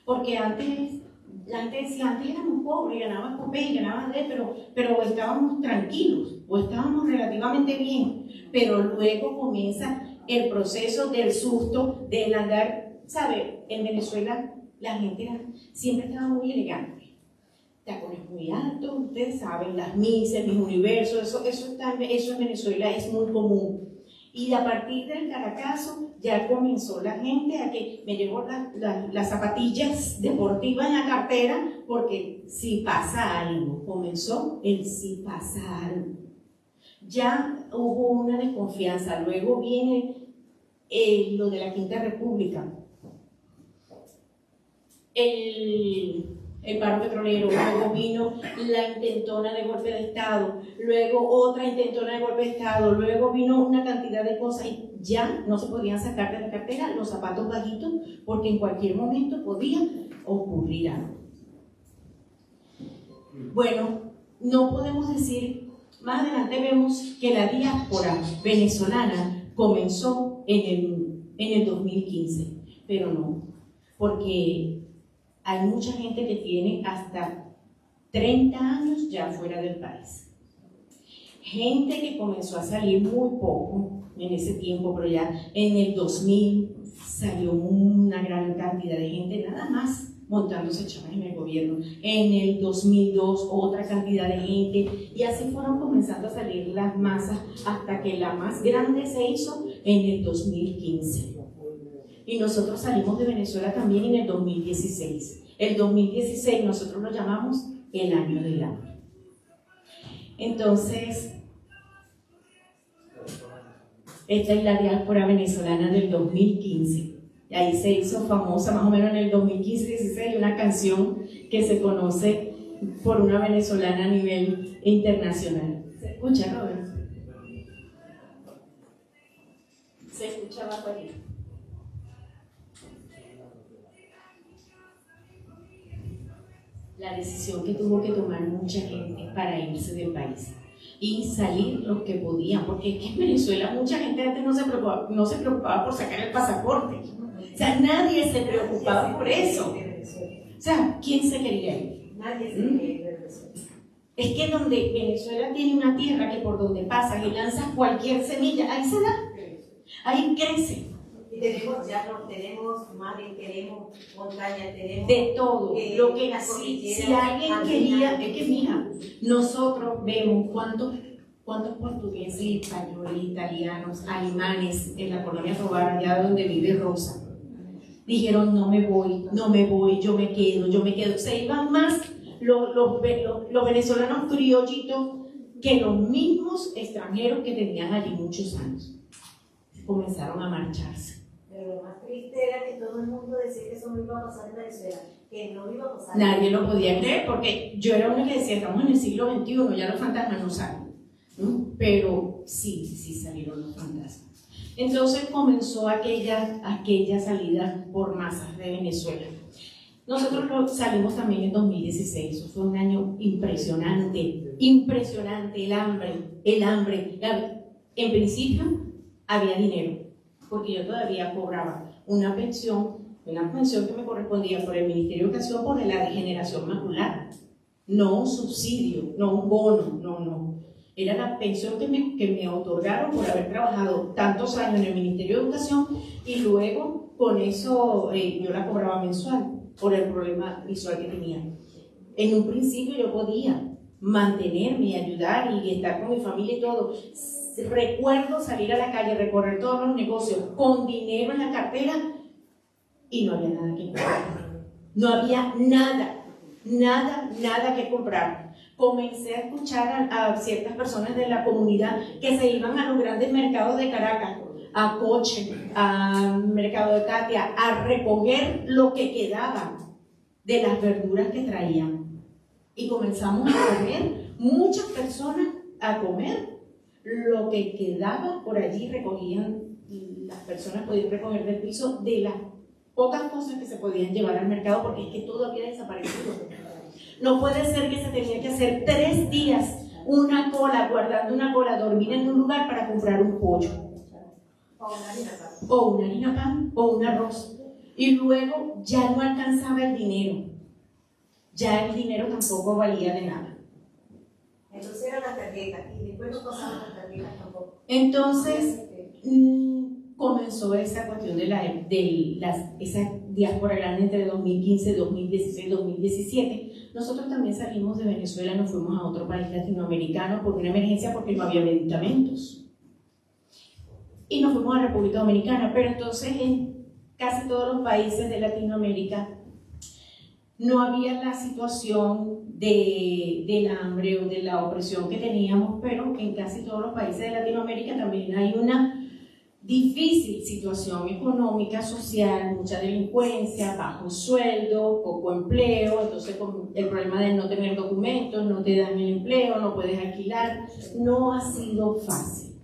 porque antes la gente decía, antes éramos pobres, ganábamos copé, ganábamos pero estábamos tranquilos, o estábamos relativamente bien, pero luego comienza el proceso del susto, del andar, ¿sabe? En Venezuela la gente siempre estaba muy elegante, tacones muy altos, ustedes saben, las misas, mis universos, eso en Venezuela es muy común. Y a partir del Caracazo ya comenzó la gente a que me llevó las zapatillas deportivas en la cartera, porque si pasa algo, comenzó el si pasa algo. Ya hubo una desconfianza, luego viene lo de la Quinta República, el paro petrolero, luego vino la intentona de golpe de Estado, luego otra intentona de golpe de Estado, luego vino una cantidad de cosas y ya no se podían sacar de la cartera los zapatos bajitos porque en cualquier momento podía ocurrir algo. Bueno, no podemos decir, más adelante vemos que la diáspora venezolana comenzó en el 2015, pero no, porque hay mucha gente que tiene hasta 30 años ya fuera del país. Gente que comenzó a salir muy poco en ese tiempo, pero ya en el 2000 salió una gran cantidad de gente nada más montándose chavas en el gobierno. En el 2002 otra cantidad de gente y así fueron comenzando a salir las masas hasta que la más grande se hizo en el 2015. Y nosotros salimos de Venezuela también en el 2016. El 2016 nosotros lo llamamos el año del hambre. Entonces, esta es la diáspora venezolana del 2015. Y ahí se hizo famosa más o menos en el 2015-16 una canción que se conoce por una venezolana a nivel internacional. ¿Se escucha, Robert? ¿Se escucha abajo allí? La decisión que tuvo que tomar mucha gente para irse del país y salir los que podían, porque es que en Venezuela mucha gente antes no se preocupaba por sacar el pasaporte, o sea, nadie se preocupaba por eso, o sea, ¿quién se quería ir? Nadie se quería ir de Venezuela. Es que donde Venezuela tiene una tierra que por donde pasas y lanzas cualquier semilla, ahí se da, ahí crece. Y tenemos llanos, tenemos mares, tenemos montañas, tenemos de todo, lo que las si cordilleras, alguien quería, es que mija, nosotros vemos cuántos portugueses, españoles, italianos, alemanes en la colonia Tobar, allá donde vive Rosa, dijeron no me voy, yo me quedo, se iban más los venezolanos criollitos que los mismos extranjeros que tenían allí muchos años, comenzaron a marcharse. Pero lo más triste era que todo el mundo decía que eso no iba a pasar en Venezuela, que no iba a pasar. Nadie lo podía creer porque yo era una que decía, estamos en el siglo XXI, ya los fantasmas no salen, ¿no? Pero sí salieron los fantasmas. Entonces comenzó aquella salida por masas de Venezuela. Nosotros salimos también en 2016, eso fue un año impresionante, el hambre. En principio había dinero, porque yo todavía cobraba una pensión que me correspondía por el Ministerio de Educación por la degeneración macular, no un subsidio, no un bono, no. Era la pensión que me otorgaron por haber trabajado tantos años en el Ministerio de Educación y luego con eso yo la cobraba mensual por el problema visual que tenía. En un principio yo podía mantenerme y ayudar y estar con mi familia y todo. Recuerdo salir a la calle, recorrer todos los negocios con dinero en la cartera y no había nada que comprar. No había nada que comprar. Comencé a escuchar a ciertas personas de la comunidad que se iban a los grandes mercados de Caracas, a Coche, a Mercado de Katia, a recoger lo que quedaba de las verduras que traían. Y comenzamos a comer, muchas personas a comer lo que quedaba por allí, recogían, las personas podían recoger del piso de las pocas cosas que se podían llevar al mercado porque es que todo había desaparecido. No puede ser que se tenía que hacer 3 días una cola, guardando una cola, dormir en un lugar para comprar un pollo. O una harina pan, o un arroz. Y luego ya no alcanzaba el dinero. ya el dinero tampoco valía de nada. Entonces eran las tarjetas y después no pasaban las tarjetas tampoco. Entonces comenzó esa cuestión de esa diáspora grande entre 2015, 2016, 2017. Nosotros también salimos de Venezuela, nos fuimos a otro país latinoamericano por una emergencia porque no había medicamentos. Y nos fuimos a República Dominicana, pero entonces en casi todos los países de Latinoamérica no había la situación del hambre o de la opresión que teníamos, pero en casi todos los países de Latinoamérica también hay una difícil situación económica, social, mucha delincuencia, bajo sueldo, poco empleo, entonces con el problema de no tener documentos, no te dan el empleo, no puedes alquilar, no ha sido fácil.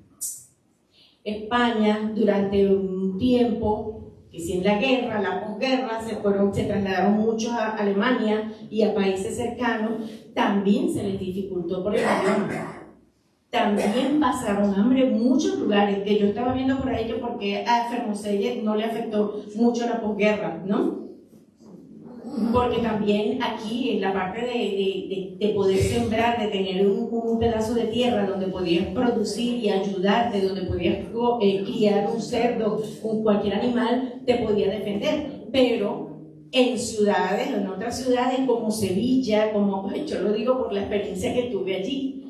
España durante un tiempo, que si en la guerra, la posguerra, se trasladaron muchos a Alemania y a países cercanos, también se les dificultó por el idioma. También pasaron hambre en muchos lugares, que yo estaba viendo por ahí que porque a Fermoselle no le afectó mucho la posguerra, ¿no? Porque también aquí en la parte de poder sembrar, de tener un pedazo de tierra donde podías producir y ayudarte, donde podías criar un cerdo, cualquier animal, te podía defender. Pero en ciudades, en otras ciudades como Sevilla, como yo lo digo por la experiencia que tuve allí,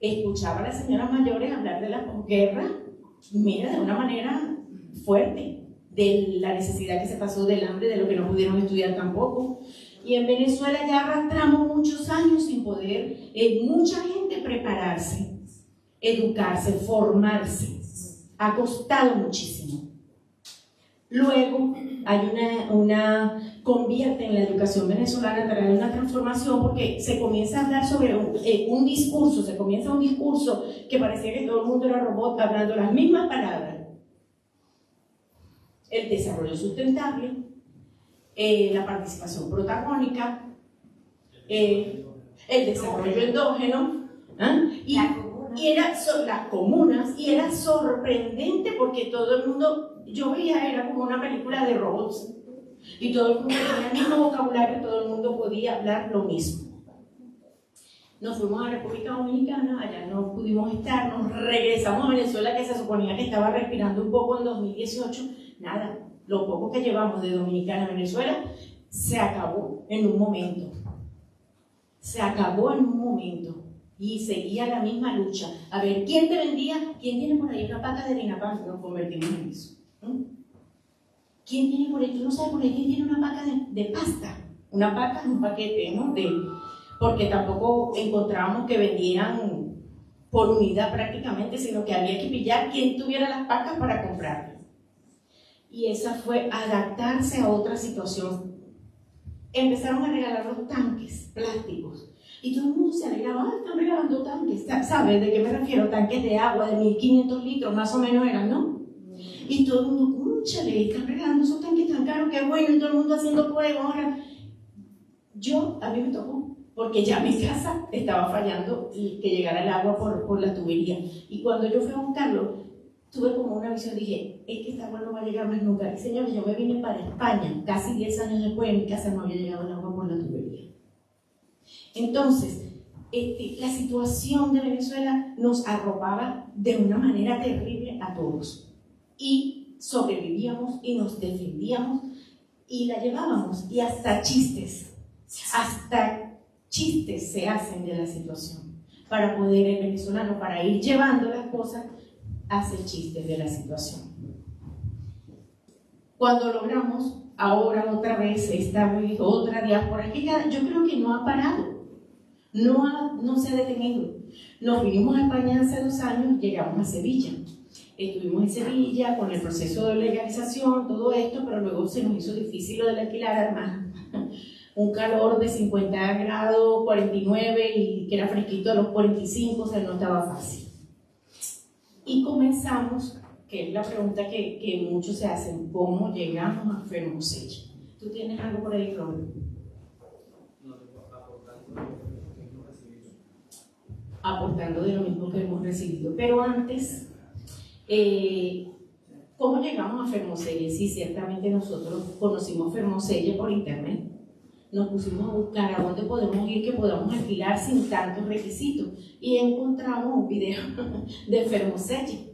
escuchaba a las señoras mayores hablar de la posguerra, mira, de una manera fuerte, de la necesidad que se pasó, del hambre, de lo que no pudieron estudiar tampoco. Y en Venezuela ya arrastramos muchos años sin poder, mucha gente prepararse, educarse, formarse. Ha costado muchísimo. Luego hay convierte en la educación venezolana, trae una transformación porque se comienza a hablar sobre un discurso que parecía que todo el mundo era robot hablando las mismas palabras. El desarrollo sustentable, la participación protagónica, el desarrollo endógeno, y era las comunas, y era sorprendente porque todo el mundo, yo veía, era como una película de robots, y todo el mundo tenía el mismo vocabulario, todo el mundo podía hablar lo mismo. Nos fuimos a República Dominicana, allá no pudimos estar, nos regresamos a Venezuela, que se suponía que estaba respirando un poco en 2018, nada, lo poco que llevamos de Dominicana a Venezuela se acabó en un momento. Y seguía la misma lucha. A ver, ¿quién te vendía? ¿Quién tiene por ahí una paca de harina pan? Nos convertimos en eso. ¿Quién tiene por ahí? Tú no sabes por ahí quién tiene una paca de pasta. Una paca es un paquete, ¿no? Porque tampoco encontrábamos que vendieran por unidad prácticamente, sino que había que pillar quien tuviera las pacas para comprarlas. Y esa fue adaptarse a otra situación. Empezaron a regalar los tanques plásticos. Y todo el mundo se alegraba, están regalando tanques. ¿Sabes de qué me refiero? Tanques de agua de 1500 litros, más o menos eran, ¿no? Y todo el mundo, cúchale, están regalando esos tanques tan caros, qué bueno, y todo el mundo haciendo pruebas. Ahora, a mí me tocó, porque ya mi casa estaba fallando y que llegara el agua por la tubería. Y cuando yo fui a buscarlo, tuve como una visión, dije, es que esta agua no va a llegar más nunca. Y señores, yo me vine para España, casi 10 años después, en mi casa no había llegado el agua por la tubería. Entonces, la situación de Venezuela nos arropaba de una manera terrible a todos. Y sobrevivíamos y nos defendíamos y la llevábamos. Y hasta chistes se hacen de la situación. Para poder, el venezolano, para ir llevando las cosas, hace chistes de la situación. Cuando logramos, ahora otra vez, otra diáspora, que yo creo que no ha parado. No se ha detenido. Nos vinimos a España hace 2 años y llegamos a Sevilla. Estuvimos en Sevilla con el proceso de legalización, todo esto, pero luego se nos hizo difícil lo del alquilar, además. Un calor de 50 grados, 49 y que era fresquito a los 45, o sea, no estaba fácil. Y comenzamos, que es la pregunta que muchos se hacen, ¿cómo llegamos a Fermoselle? ¿Tú tienes algo por ahí, Robert? Aportando de lo mismo que hemos recibido. Pero antes, ¿cómo llegamos a Fermoselle? Sí, ciertamente nosotros conocimos Fermoselle por internet. nos pusimos a buscar a dónde podemos ir que podamos alquilar sin tantos requisitos y encontramos un video de Fermoselle.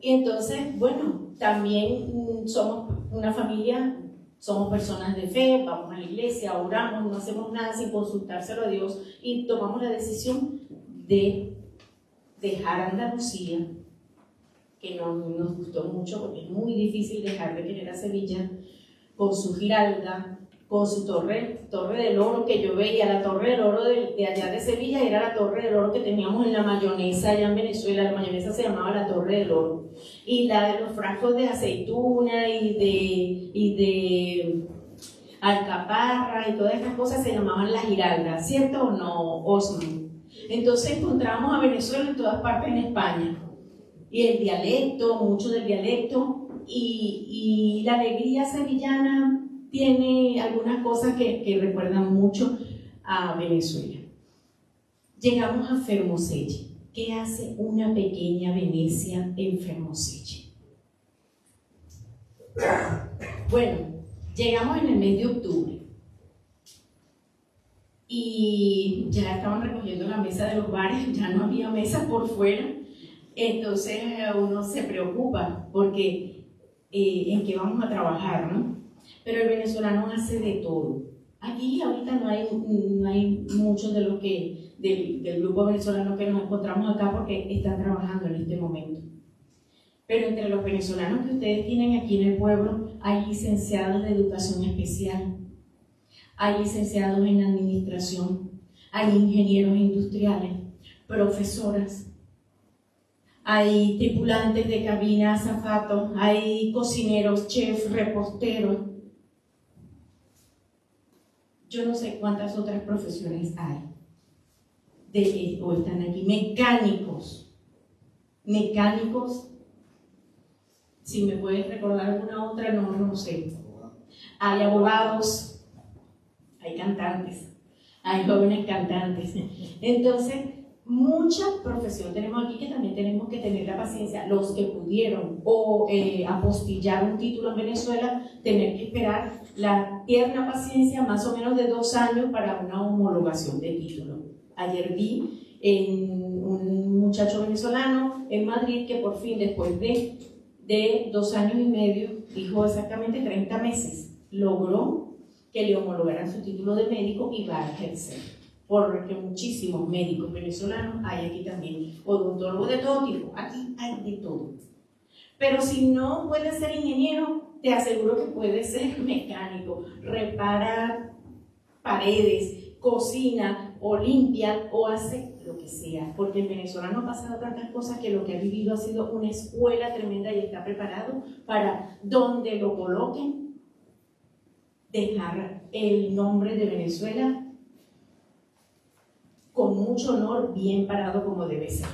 Y entonces, bueno, también somos una familia, somos personas de fe, vamos a la iglesia, oramos, no hacemos nada sin consultárselo a Dios y tomamos la decisión de dejar Andalucía, que nos gustó mucho porque es muy difícil dejar de querer a Sevilla, con su Giralda, con su torre del oro que yo veía, la torre del oro de allá de Sevilla era la torre del oro que teníamos en la mayonesa allá en Venezuela. La mayonesa se llamaba la torre del oro, y la de los frascos de aceituna y de alcaparra y todas estas cosas se llamaban la Giralda, ¿cierto o no, Osman? Entonces encontramos a Venezuela en todas partes en España, y el dialecto, mucho del dialecto, y la alegría sevillana tiene algunas cosas que recuerdan mucho a Venezuela. Llegamos a Fermoselle. ¿Qué hace una pequeña Venecia en Fermoselle? Bueno, llegamos en el mes de octubre y ya estaban recogiendo la mesa de los bares, ya no había mesas por fuera. Entonces uno se preocupa porque en qué vamos a trabajar, ¿no? Pero el venezolano hace de todo. Aquí ahorita no hay muchos de los que del grupo venezolano que nos encontramos acá porque están trabajando en este momento. Pero entre los venezolanos que ustedes tienen aquí en el pueblo hay licenciados de educación especial, hay licenciados en administración, hay ingenieros industriales, profesoras, hay tripulantes de cabina, azafatos, hay cocineros, chefs, reposteros. Yo no sé cuántas otras profesiones hay o están aquí. Mecánicos, si me puedes recordar alguna otra, no sé. Hay abogados, hay cantantes, hay jóvenes cantantes. Entonces, mucha profesión tenemos aquí que también tenemos que tener la paciencia. Los que pudieron apostillar un título en Venezuela, tener que esperar la tierna paciencia más o menos de 2 años para una homologación de título. Ayer vi un muchacho venezolano en Madrid que por fin, después de 2 años y medio, dijo exactamente 30 meses, logró que le homologaran su título de médico y va a ejercer. Porque muchísimos médicos venezolanos hay aquí también, odontólogos de todo tipo, aquí hay de todo. Pero si no puedes ser ingeniero, te aseguro que puedes ser mecánico, repara paredes, cocina o limpia o hace lo que sea, porque el venezolano ha pasado tantas cosas que lo que ha vivido ha sido una escuela tremenda y está preparado para donde lo coloquen, dejar el nombre de Venezuela con mucho honor, bien parado como debe ser.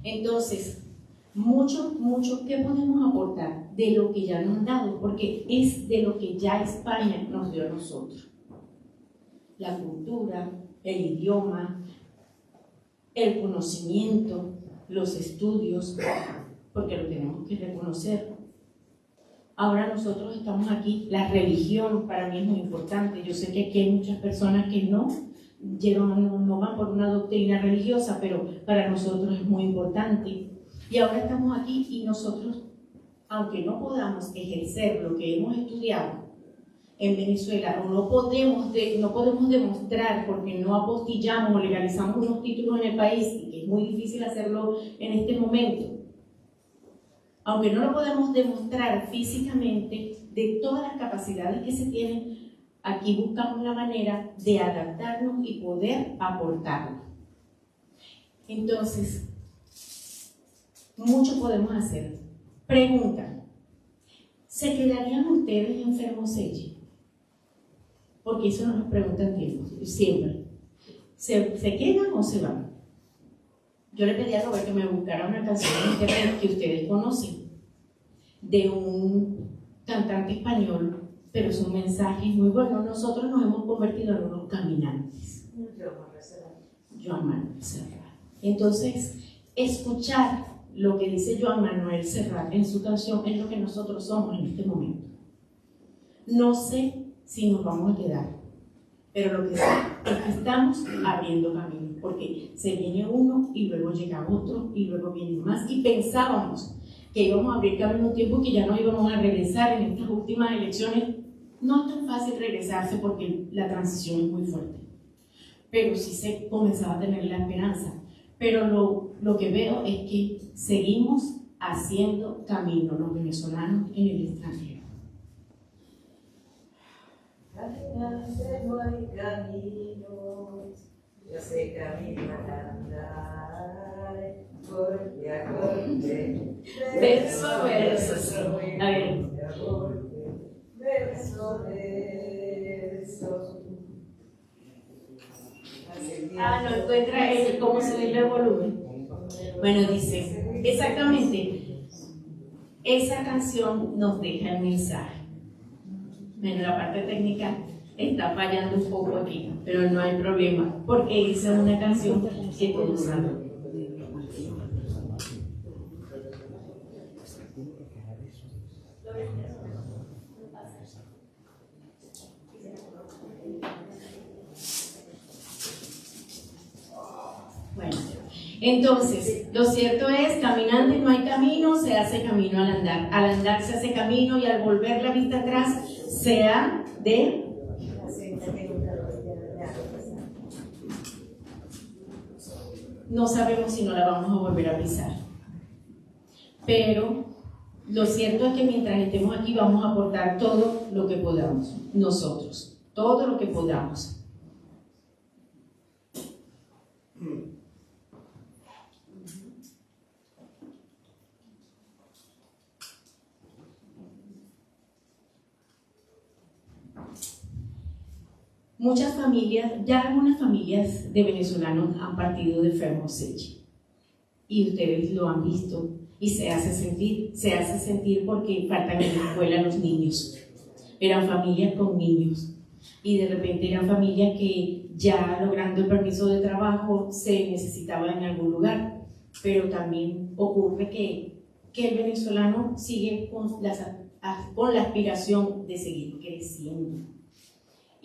Entonces, mucho, ¿qué podemos aportar? De lo que ya nos han dado, porque es de lo que ya España nos dio a nosotros. La cultura, el idioma, el conocimiento, los estudios, porque lo tenemos que reconocer. Ahora nosotros estamos aquí, la religión para mí es muy importante. Yo sé que aquí hay muchas personas que no van por una doctrina religiosa, pero para nosotros es muy importante. Y ahora estamos aquí y nosotros, aunque no podamos ejercer lo que hemos estudiado en Venezuela, o no podemos demostrar porque no apostillamos o legalizamos unos títulos en el país, y que es muy difícil hacerlo en este momento, aunque no lo podemos demostrar físicamente, de todas las capacidades que se tienen, aquí buscamos la manera de adaptarnos y poder aportarlo. Entonces, mucho podemos hacer. Pregunta: ¿se quedarían ustedes en Fermoselle? Porque eso nos preguntan siempre. ¿Se quedan o se van? Yo le pedí a Robert que me buscara una canción en internet que ustedes conocen, de un cantante español, pero su mensaje es muy bueno. Nosotros nos hemos convertido en unos caminantes. Joan Manuel Serrat. Entonces, escuchar lo que dice Joan Manuel Serrat en su canción es lo que nosotros somos en este momento. No sé si nos vamos a quedar, pero lo que sé es que estamos abriendo camino, porque se viene uno y luego llega otro y luego viene más, y pensábamos que íbamos a abrir camino un tiempo que ya no íbamos a regresar en estas últimas elecciones. No es tan fácil regresarse porque la transición es muy fuerte, pero sí se comenzaba a tener la esperanza. Pero lo que veo es que seguimos haciendo camino los venezolanos en el extranjero. No hay caminos, yo sé camino al andar, corte a corte, Verso a verso, sí. A ver. Verso a verso. No encuentra cómo subirle el volumen. Bueno, dice, exactamente, esa canción nos deja el mensaje. Bueno, la parte técnica está fallando un poco aquí, pero no hay problema, porque esa es una canción que todos saben. Bueno, entonces, lo cierto es, caminando y no hay camino, se hace camino al andar. Al andar se hace camino y al volver la vista atrás, se ha de... No sabemos si no la vamos a volver a pisar. Pero lo cierto es que mientras estemos aquí vamos a aportar todo lo que podamos, nosotros, todo lo que podamos. Muchas familias, ya algunas familias de venezolanos han partido de Fermoselle y ustedes lo han visto y se hace sentir porque faltan en la escuela los niños. Eran familias con niños y de repente eran familias que ya logrando el permiso de trabajo se necesitaba en algún lugar, pero también ocurre que el venezolano sigue con la aspiración de seguir creciendo.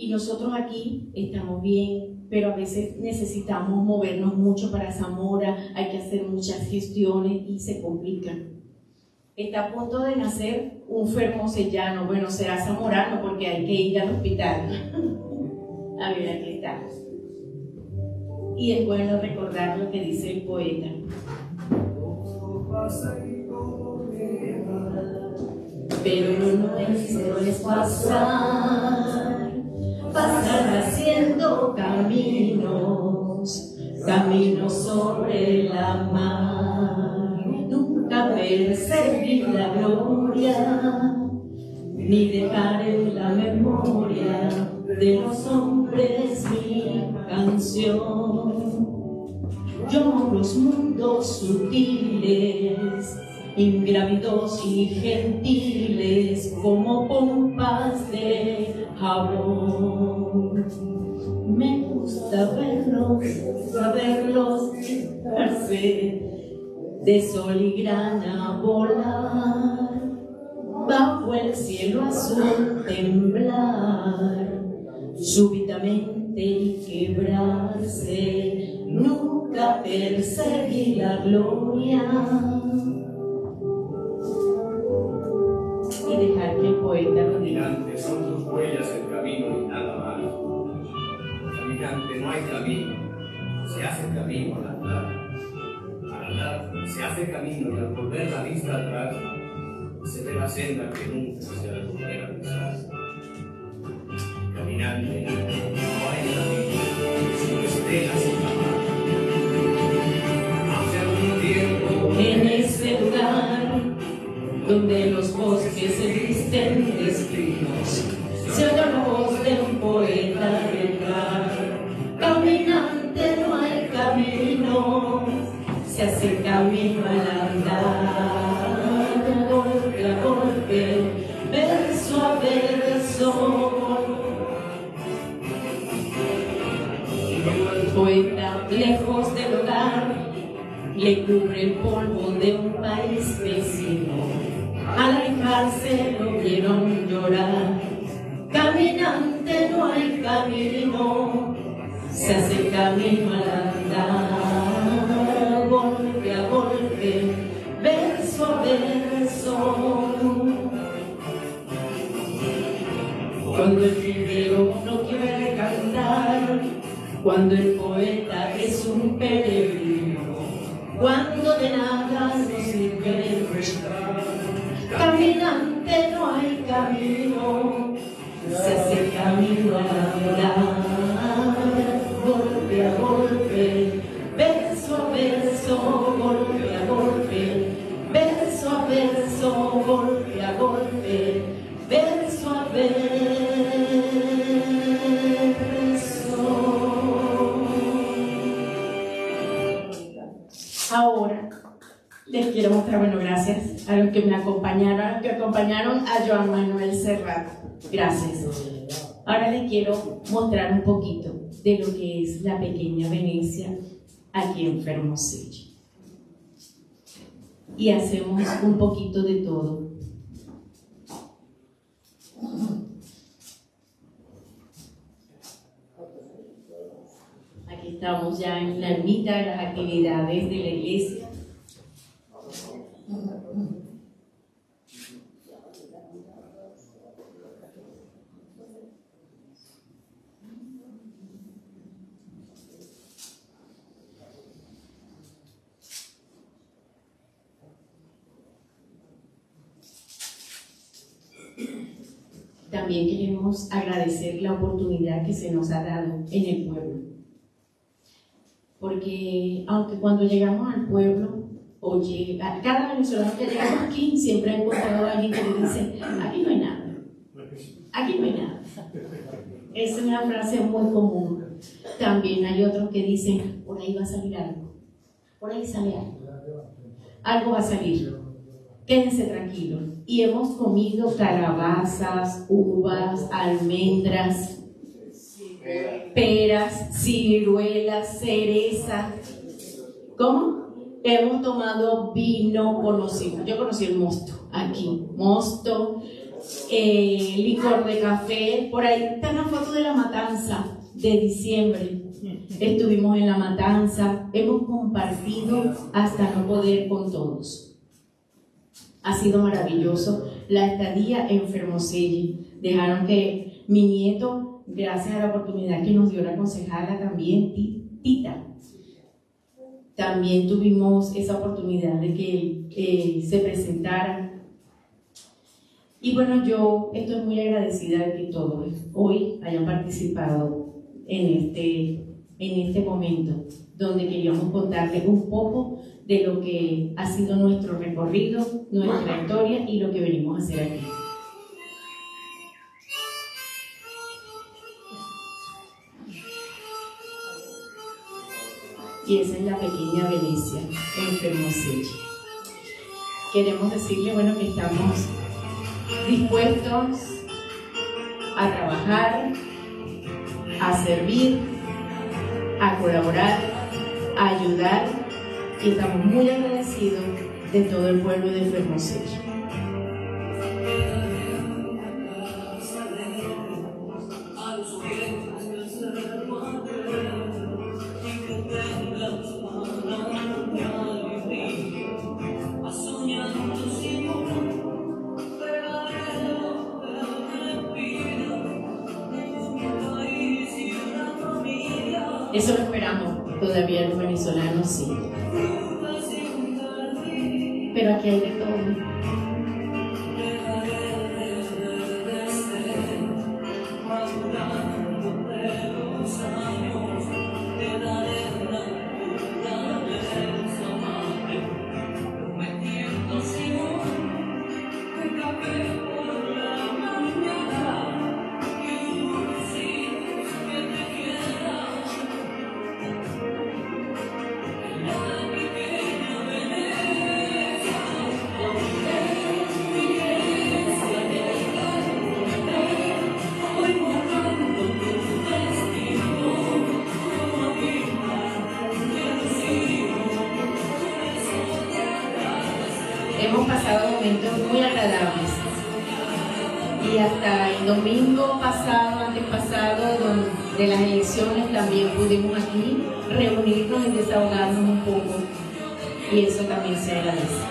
Y nosotros aquí estamos bien, pero a veces necesitamos movernos mucho para Zamora, hay que hacer muchas gestiones y se complican. Está a punto de nacer un fermosellano, bueno, será zamorano porque hay que ir al hospital. A ver, aquí está. Y es bueno recordar lo que dice el poeta. Pero lo nuestro es pasar haciendo caminos sobre la mar. Nunca perseguir la gloria, ni dejar en la memoria de los hombres mi canción. Yo los mundos sutiles, ingrávidos y gentiles, como pompas de jabón. Me gusta verlos, saberlos quitarse de sol y grana, volar bajo el cielo azul, temblar súbitamente y quebrarse. Nunca perseguí la gloria y dejar que el poeta lo diga. Caminante, son tus huellas el camino y nada más. Caminante, no hay camino, se hace camino al andar. Al andar se hace camino y al volver la vista atrás se ve la senda que nunca se ha de volver a pisar. Caminante, no hay camino, sino estelas en la mar. Hace algún tiempo En ese lugar donde los bosques se visten de espinos, se oye la voz de un poeta gritar: caminante, no hay camino, se hace camino al andar, golpe a golpe, verso a verso. El poeta, lejos del hogar, le cubre el polvo de un país vecino. Al alejarse lo vieron llorar Caminante no hay camino, se hace camino al andar, golpe a golpe, verso a verso. Cuando el vivero no quiere cantar, cuando el poeta es un peregrino, cuando de nada no sirve rezar. Caminante no hay camino, se hace camino al andar, golpe a golpe, verso a verso, golpe a golpe, verso a verso, golpe a golpe, verso a verso. Ahora les quiero mostrar, bueno, gracias a los que me acompañaron, a los que acompañaron a Joan Manuel Serrat. Gracias. Ahora les quiero mostrar un poquito de lo que es la pequeña Venecia aquí en Fermoselle. Y hacemos un poquito de todo. Aquí estamos ya en la ermita de las actividades de la iglesia. También queremos agradecer la oportunidad que se nos ha dado en el pueblo. Porque aunque cuando llegamos al pueblo, cada venezolano que llegamos aquí siempre ha encontrado a alguien que le dice, aquí no hay nada, aquí no hay nada. Esa es una frase muy común. También hay otros que dicen, por ahí va a salir algo, por ahí sale algo va a salir, quédense tranquilos. Y hemos comido calabazas, uvas, almendras, peras, ciruelas, cerezas. ¿Cómo? Hemos tomado vino, yo conocí el mosto aquí, mosto, licor de café. Por ahí está una foto de la matanza de diciembre. Estuvimos en la matanza, hemos compartido hasta no poder con todos. Ha sido maravilloso la estadía en Fermoselle. Dejaron que mi nieto, gracias a la oportunidad que nos dio la concejala también, Tita, también tuvimos esa oportunidad de que se presentara. Y bueno, yo estoy muy agradecida de que todos hoy hayan participado en este momento, donde queríamos contarles un poco de lo que ha sido nuestro recorrido, nuestra historia y lo que venimos a hacer aquí. Y esa es la pequeña Venecia en Fermoselle. Queremos decirle, bueno, que estamos dispuestos a trabajar, a servir, a colaborar, a ayudar, y estamos muy agradecidos de todo el pueblo de Fermoselle. Eso lo esperamos todavía los venezolanos, sí. Pero aquí hay de todo. Hemos pasado momentos muy agradables y hasta el domingo pasado, antepasado, de las elecciones, también pudimos aquí reunirnos y desahogarnos un poco, y eso también se agradece.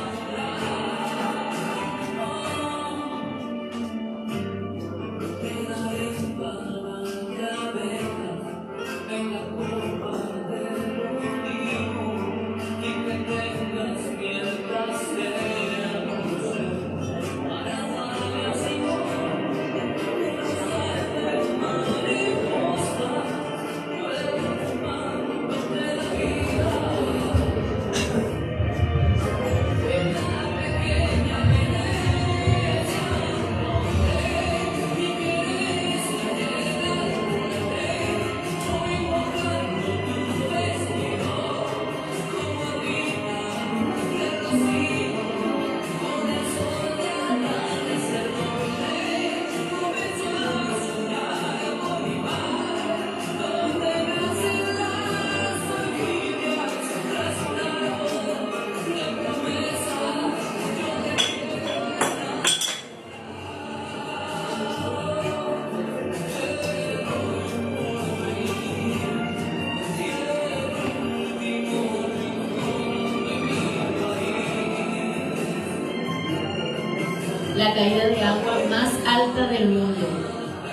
La caída de agua más alta del mundo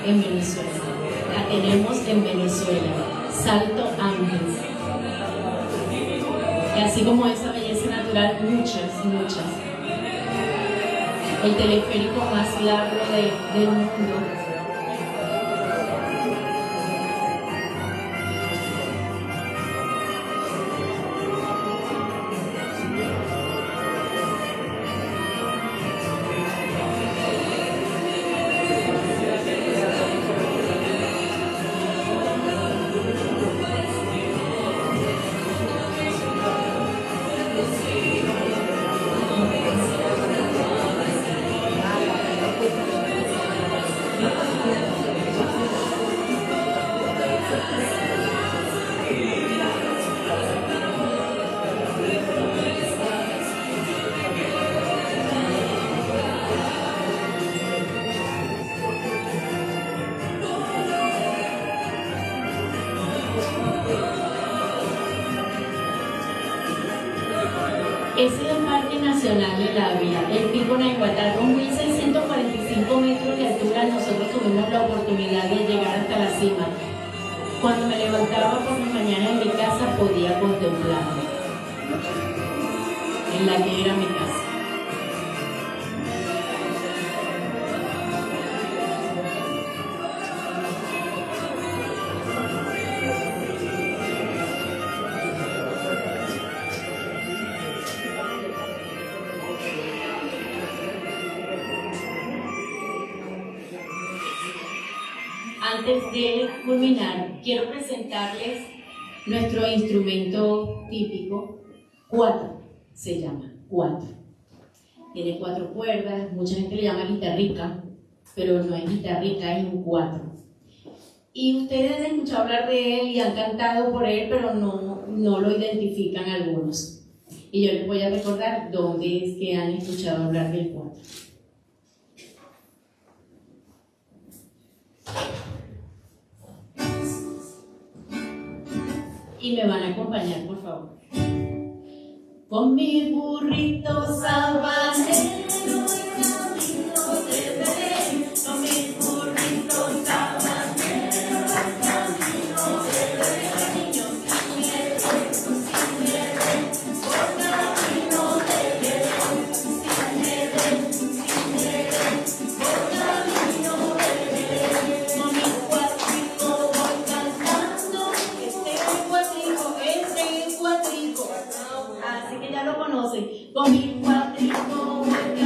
en Venezuela. La tenemos en Venezuela, Salto Ángel. Y así como esa belleza natural, muchas, muchas. El teleférico más largo del mundo. Ese es el Parque Nacional del Ávila, el Pico Naiguatá, con 1.645 metros de altura. Nosotros tuvimos la oportunidad de llegar hasta la cima. Cuando me levantaba por la mañana en mi casa podía contemplarlo, en la que era mi casa. Antes de culminar, quiero presentarles nuestro instrumento típico, cuatro, se llama cuatro. Tiene 4 cuerdas, mucha gente le llama guitarrica, pero no es guitarrica, es un cuatro. Y ustedes han escuchado hablar de él y han cantado por él, pero no lo identifican algunos. Y yo les voy a recordar dónde es que han escuchado hablar del cuatro. Y me van a acompañar, por favor. Con mi burrito sabanero y camino de Belén, con mi burrito sabanero y camino de Belén, niños sin miedo, por camino de Belén, sin miedo, por camino de Belén, con mi cuatrico voy cantando, ese cuatrico, así que ya lo conocen, con mi cuatrico voy cantando.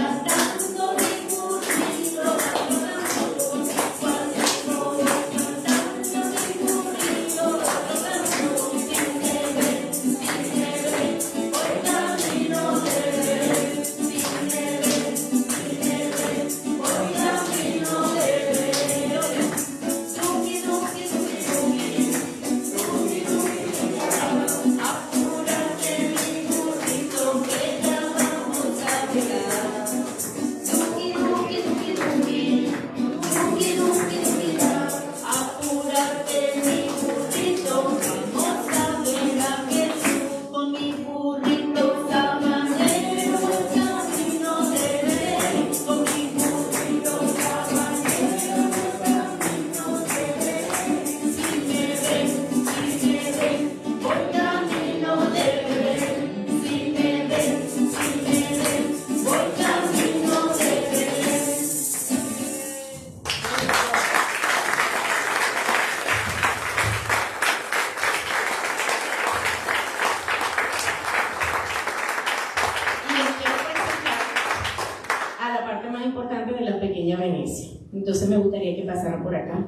Entonces me gustaría que pasaran por acá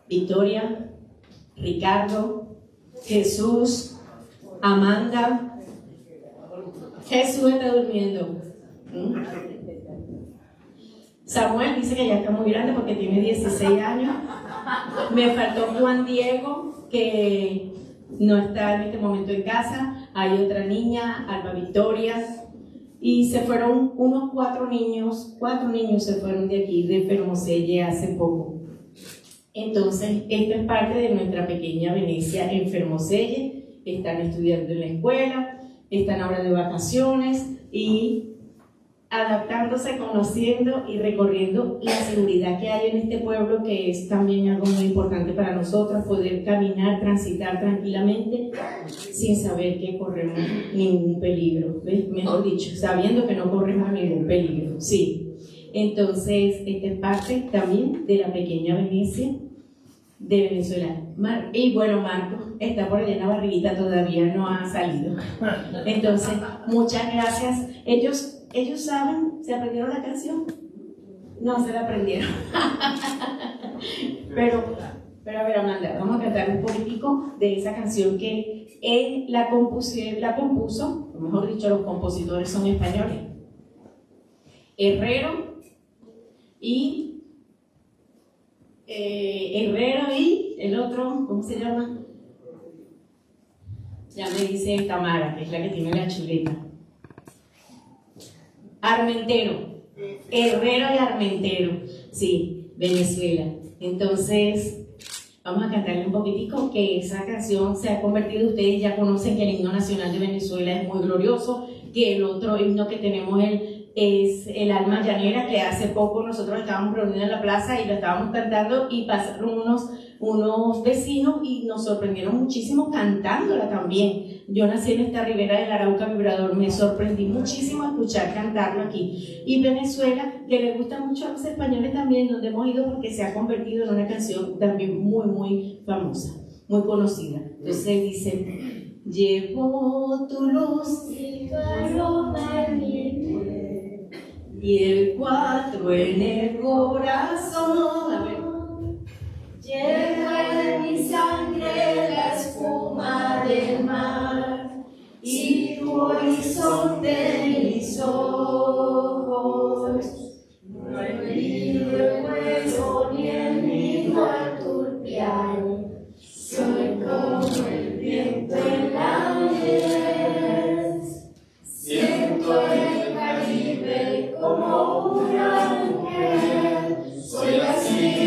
Victoria, Ricardo, Jesús, Amanda. Jesús está durmiendo. Samuel dice que ya está muy grande porque tiene 16 años. Me faltó Juan Diego, que no está en este momento en casa. Hay otra niña, Alba Victoria. Y se fueron unos 4 niños se fueron de aquí, de Fermoselle, hace poco. Entonces, esta es parte de nuestra pequeña Venecia en Fermoselle. Están estudiando en la escuela, están ahora de vacaciones y adaptándose, conociendo y recorriendo la seguridad que hay en este pueblo, que es también algo muy importante para nosotros, poder caminar, transitar tranquilamente sin saber que corremos ningún peligro, ¿ves? Mejor dicho, sabiendo que no corremos ningún peligro, sí. Entonces, esta es parte también de la pequeña Venecia de Venezuela. Y bueno, Marco está por allá en la barriguita, todavía no ha salido. Entonces, muchas gracias. Ellos saben, ¿se aprendieron la canción? No se la aprendieron. Pero a ver, Amanda, vamos a cantar un poquitico de esa canción que él la compuso, o mejor dicho, los compositores son españoles. Herrero y el otro, ¿cómo se llama? Ya me dice Tamara, que es la que tiene la chuleta. Armentero, Herrero y Armentero, sí, Venezuela. Entonces, vamos a cantarle un poquitico, que esa canción se ha convertido, ustedes ya conocen que el himno nacional de Venezuela es muy glorioso, que el otro himno que tenemos es el Alma Llanera, que hace poco nosotros estábamos reunidos en la plaza y lo estábamos cantando y pasaron unos vecinos y nos sorprendieron muchísimo cantándola también. Yo nací en esta ribera del Arauca Vibrador, me sorprendí muchísimo escuchar cantarlo aquí. Y Venezuela, que le gusta mucho a los españoles también, donde hemos ido, porque se ha convertido en una canción también muy, muy famosa, muy conocida. Entonces dice: llevo tu luz y tu aroma en mi piel, y el 4 en el corazón. A ver. Llevo en mi sangre la espuma del mar y tu horizonte en mis ojos. No olvido el vuelo ni el nido al turpial. Soy como el viento en la miel. Siento el Caribe como un ángel. Soy así.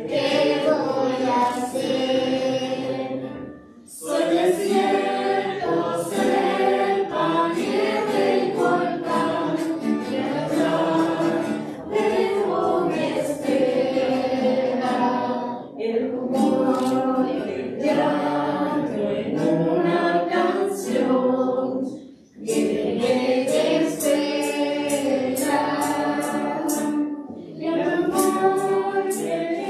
¿Qué voy a hacer? Soy desierto, selva, nieve y volcán, y allá lejos me espera el rumor del llanto en una canción que me espera. Y el amor que de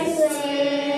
Venezuela.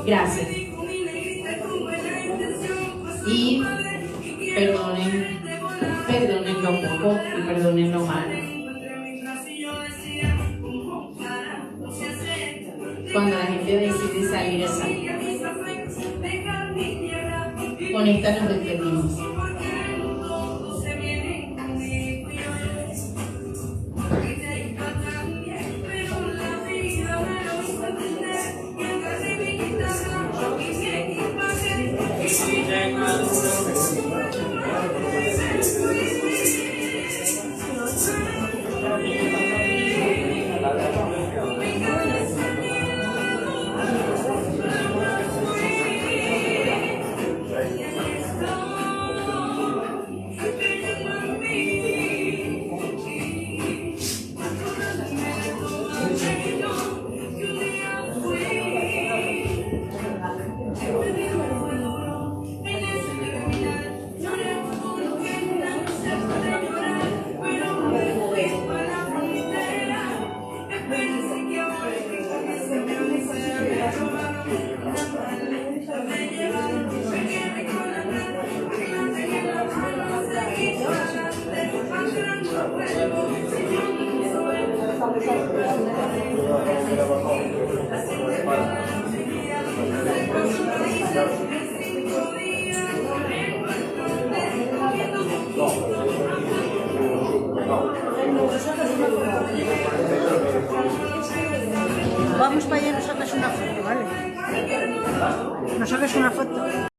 Gracias. Y perdonen lo poco y perdonen lo malo. Cuando la gente decide salir a salir. Con esta nos despedimos. Vamos para allá, nos sacas una foto, ¿vale? Nos sacas una foto.